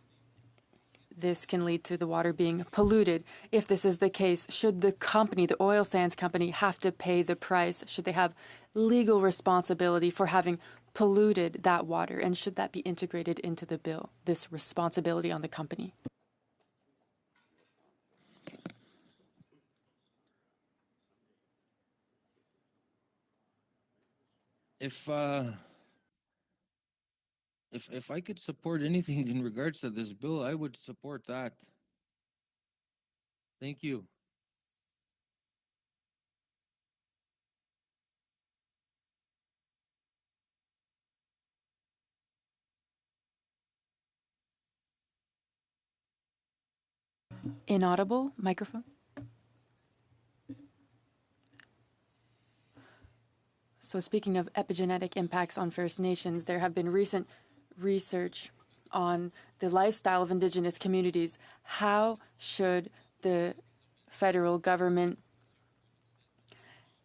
this can lead to the water being polluted. If this is the case, should the company, the oil sands company, have to pay the price? Should they have legal responsibility for having polluted that water? And should that be integrated into the bill, this responsibility on the company? If I could support anything in regards to this bill, I would support that. Thank you. Inaudible microphone. So speaking of epigenetic impacts on First Nations, there have been recent research on the lifestyle of Indigenous communities. How should the federal government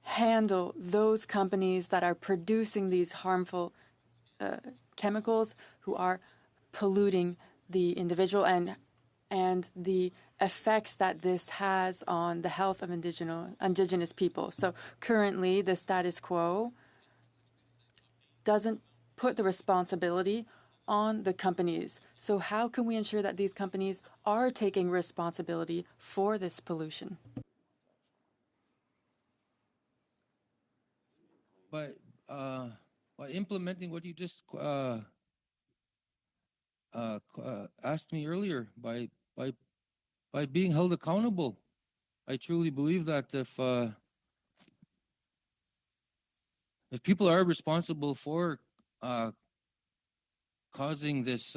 handle those companies that are producing these harmful chemicals, who are polluting the individual, and the effects that this has on the health of indigenous people? So currently, the status quo doesn't put the responsibility on the companies. So how can we ensure that these companies are taking responsibility for this pollution? By implementing what you just asked me earlier, by being held accountable. I truly believe that if people are responsible for causing these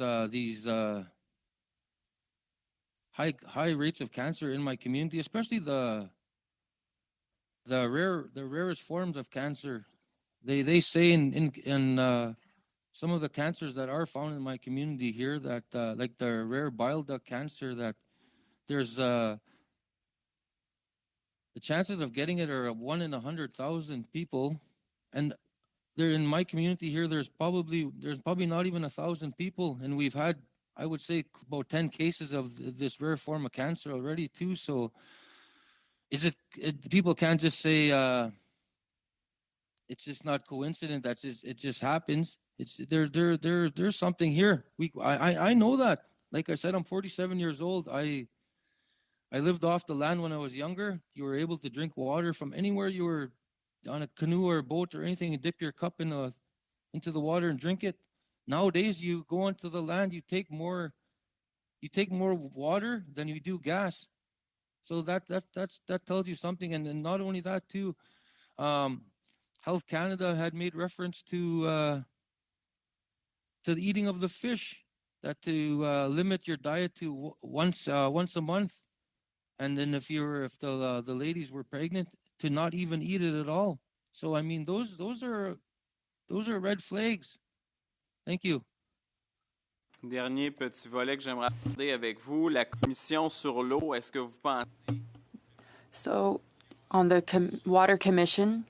high rates of cancer in my community, especially the rarest forms of cancer, they say in some of the cancers that are found in my community here, that like the rare bile duct cancer, that there's the chances of getting it are 1 in 100,000 people, and there in my community here, there's probably not even 1,000 people, and we've had, I would say, about 10 cases of this rare form of cancer already too. So, people can't just say it's just not coincident. That's just, it just happens. It's there's something here. I know that. Like I said, I'm 47 years old. I lived off the land when I was younger. You were able to drink water from anywhere you were on a canoe or a boat or anything, and dip your cup into the water and drink it. Nowadays, you go onto the land, you take more water than you do gas. So that tells you something. And then not only that too, Health Canada had made reference to the eating of the fish, that to limit your diet to once a month, and then if the ladies were pregnant, to not even eat it at all. So I mean, those are red flags. Thank you. Dernier petit volet que j'aimerais aborder avec vous, la commission sur l'eau. Est-ce que vous pensez? So, on the Water Commission,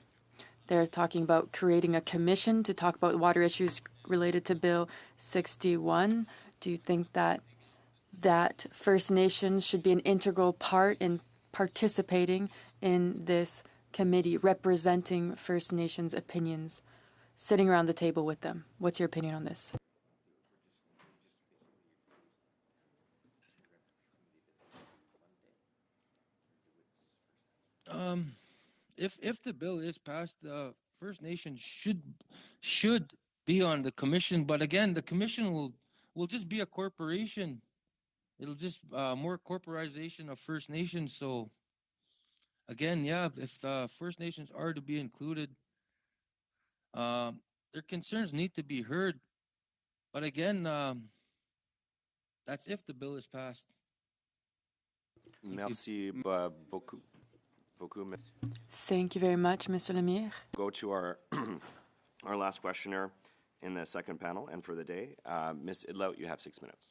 they're talking about creating a commission to talk about water issues related to Bill 61. Do you think that First Nations should be an integral part in participating in this committee, representing First Nations opinions, sitting around the table with them. What's your opinion on this? If the bill is passed, First Nations should be on the commission. But again, the commission will just be a corporation. It'll just more corporatization of First Nations. So again, yeah, if First Nations are to be included, their concerns need to be heard. But again, that's if the bill is passed. Merci beaucoup. Thank you very much, Mr. Lemire. Go to our our last questioner in the second panel and for the day. Ms. Idlout, you have 6 minutes.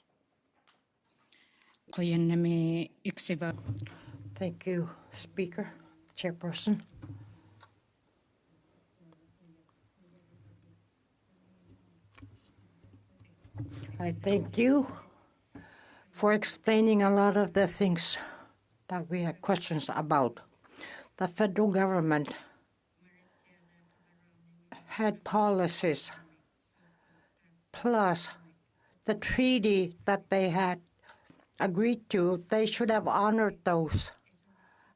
Thank you, Speaker, Chairperson. I thank you for explaining a lot of the things that we had questions about. The federal government had policies, plus the treaty that they had agreed to. They should have honored those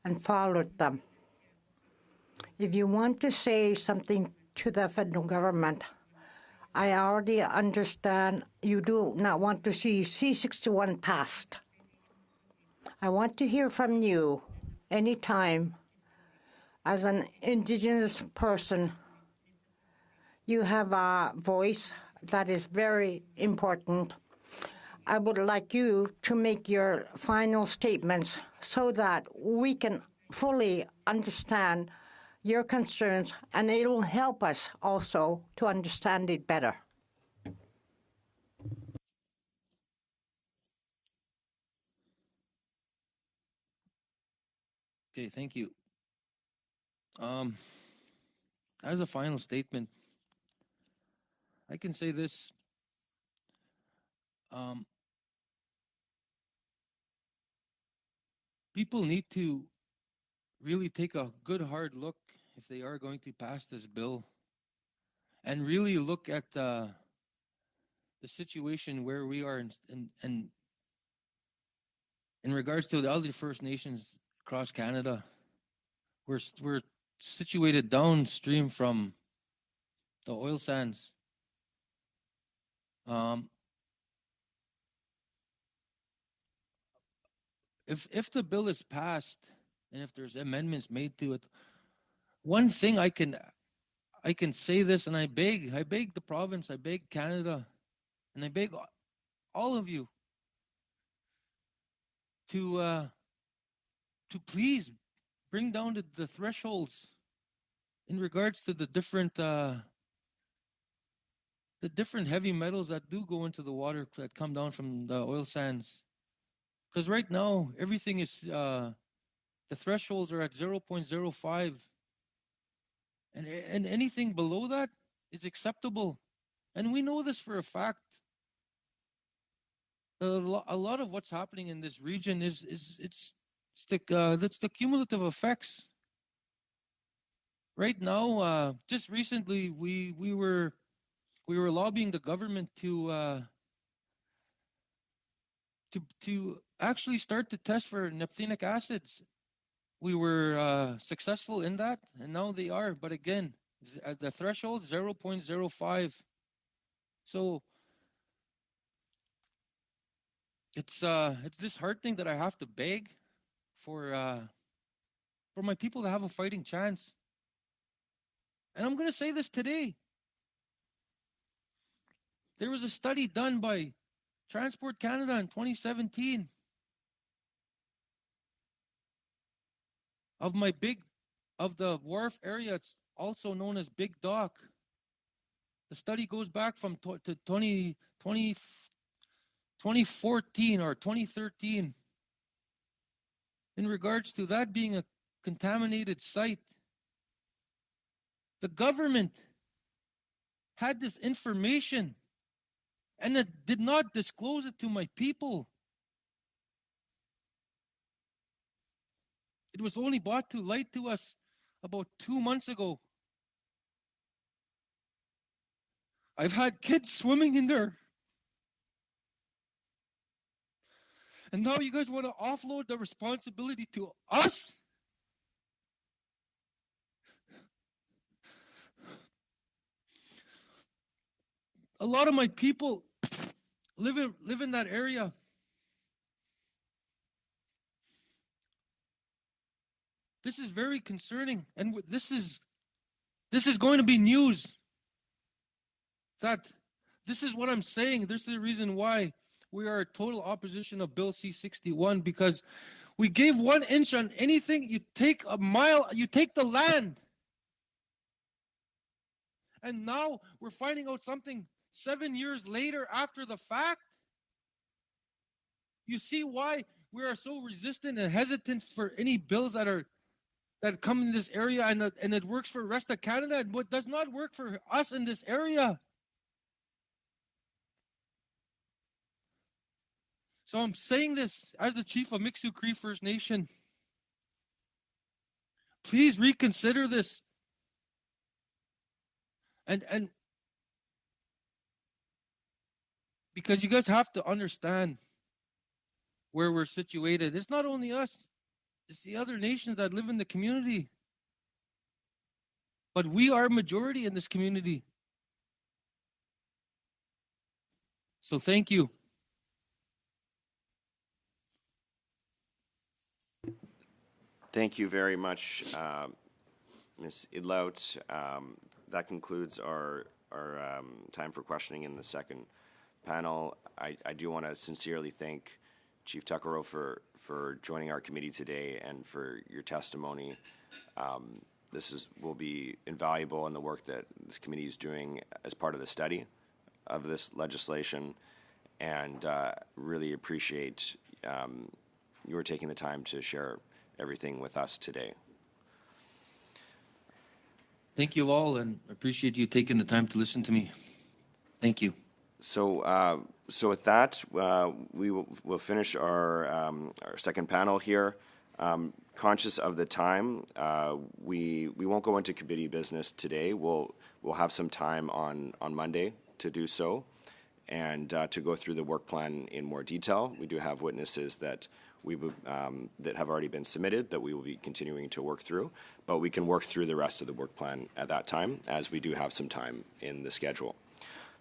and followed them. If you want to say something to the federal government, I already understand you do not want to see C-61 passed. I want to hear from you anytime. As an Indigenous person, you have a voice that is very important. I would like you to make your final statements so that we can fully understand your concerns, and it will help us also to understand it better. Okay, thank you. As a final statement, I can say this. People need to really take a good hard look if they are going to pass this bill and really look at the situation where we are in regards to the other First Nations across Canada. We're situated downstream from the oil sands. If the bill is passed and if there's amendments made to it, one thing I can say this, and I beg the province, I beg Canada, and I beg all of you to please bring down the thresholds in regards to the different heavy metals that do go into the water that come down from the oil sands. Because right now, everything is, the thresholds are at 0.05. And anything below that is acceptable. And we know this for a fact. A lot of what's happening in this region it's the cumulative effects. Right now, just recently, we were lobbying the government to actually start to test for naphthenic acids. We were successful in that, and now they are. But again, at the threshold 0.05. So it's disheartening that I have to beg for my people to have a fighting chance. And I'm going to say this today. There was a study done by Transport Canada in 2017 of the wharf area. It's also known as Big Dock. The study goes back from 2014 or 2013 in regards to that being a contaminated site. The government had this information and it did not disclose it to my people. It was only brought to light to us about 2 months ago. I've had kids swimming in there. And now you guys want to offload the responsibility to us? A lot of my people live in that area. This is very concerning, and this is going to be news. That this is what I'm saying. This is the reason why we are a total opposition of Bill C-61, because we gave 1 inch on anything. You take a mile, you take the land. And now we're finding out something 7 years later after the fact. You see why we are so resistant and hesitant for any bills that come in this area, and it works for the rest of Canada, and what does not work for us in this area. So I'm saying this as the chief of Mixu Cree First Nation. Please reconsider this. And because you guys have to understand where we're situated. It's not only us, it's the other nations that live in the community. But we are a majority in this community. So thank you. Thank you very much, Ms. Idlout. That concludes our time for questioning in the second panel. I do want to sincerely thank Chief Tuckero for joining our committee today and for your testimony. This will be invaluable in the work that this committee is doing as part of the study of this legislation, and really appreciate you taking the time to share everything with us today. Thank you all, and appreciate you taking the time to listen to me. Thank you. So, with that, we'll finish our second panel here. Conscious of the time, we won't go into committee business today. We'll have some time on Monday to do so, and to go through the work plan in more detail. We do have witnesses that that have already been submitted that we will be continuing to work through, but we can work through the rest of the work plan at that time, as we do have some time in the schedule.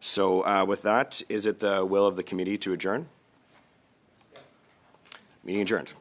So with that, is it the will of the committee to adjourn? Meeting adjourned.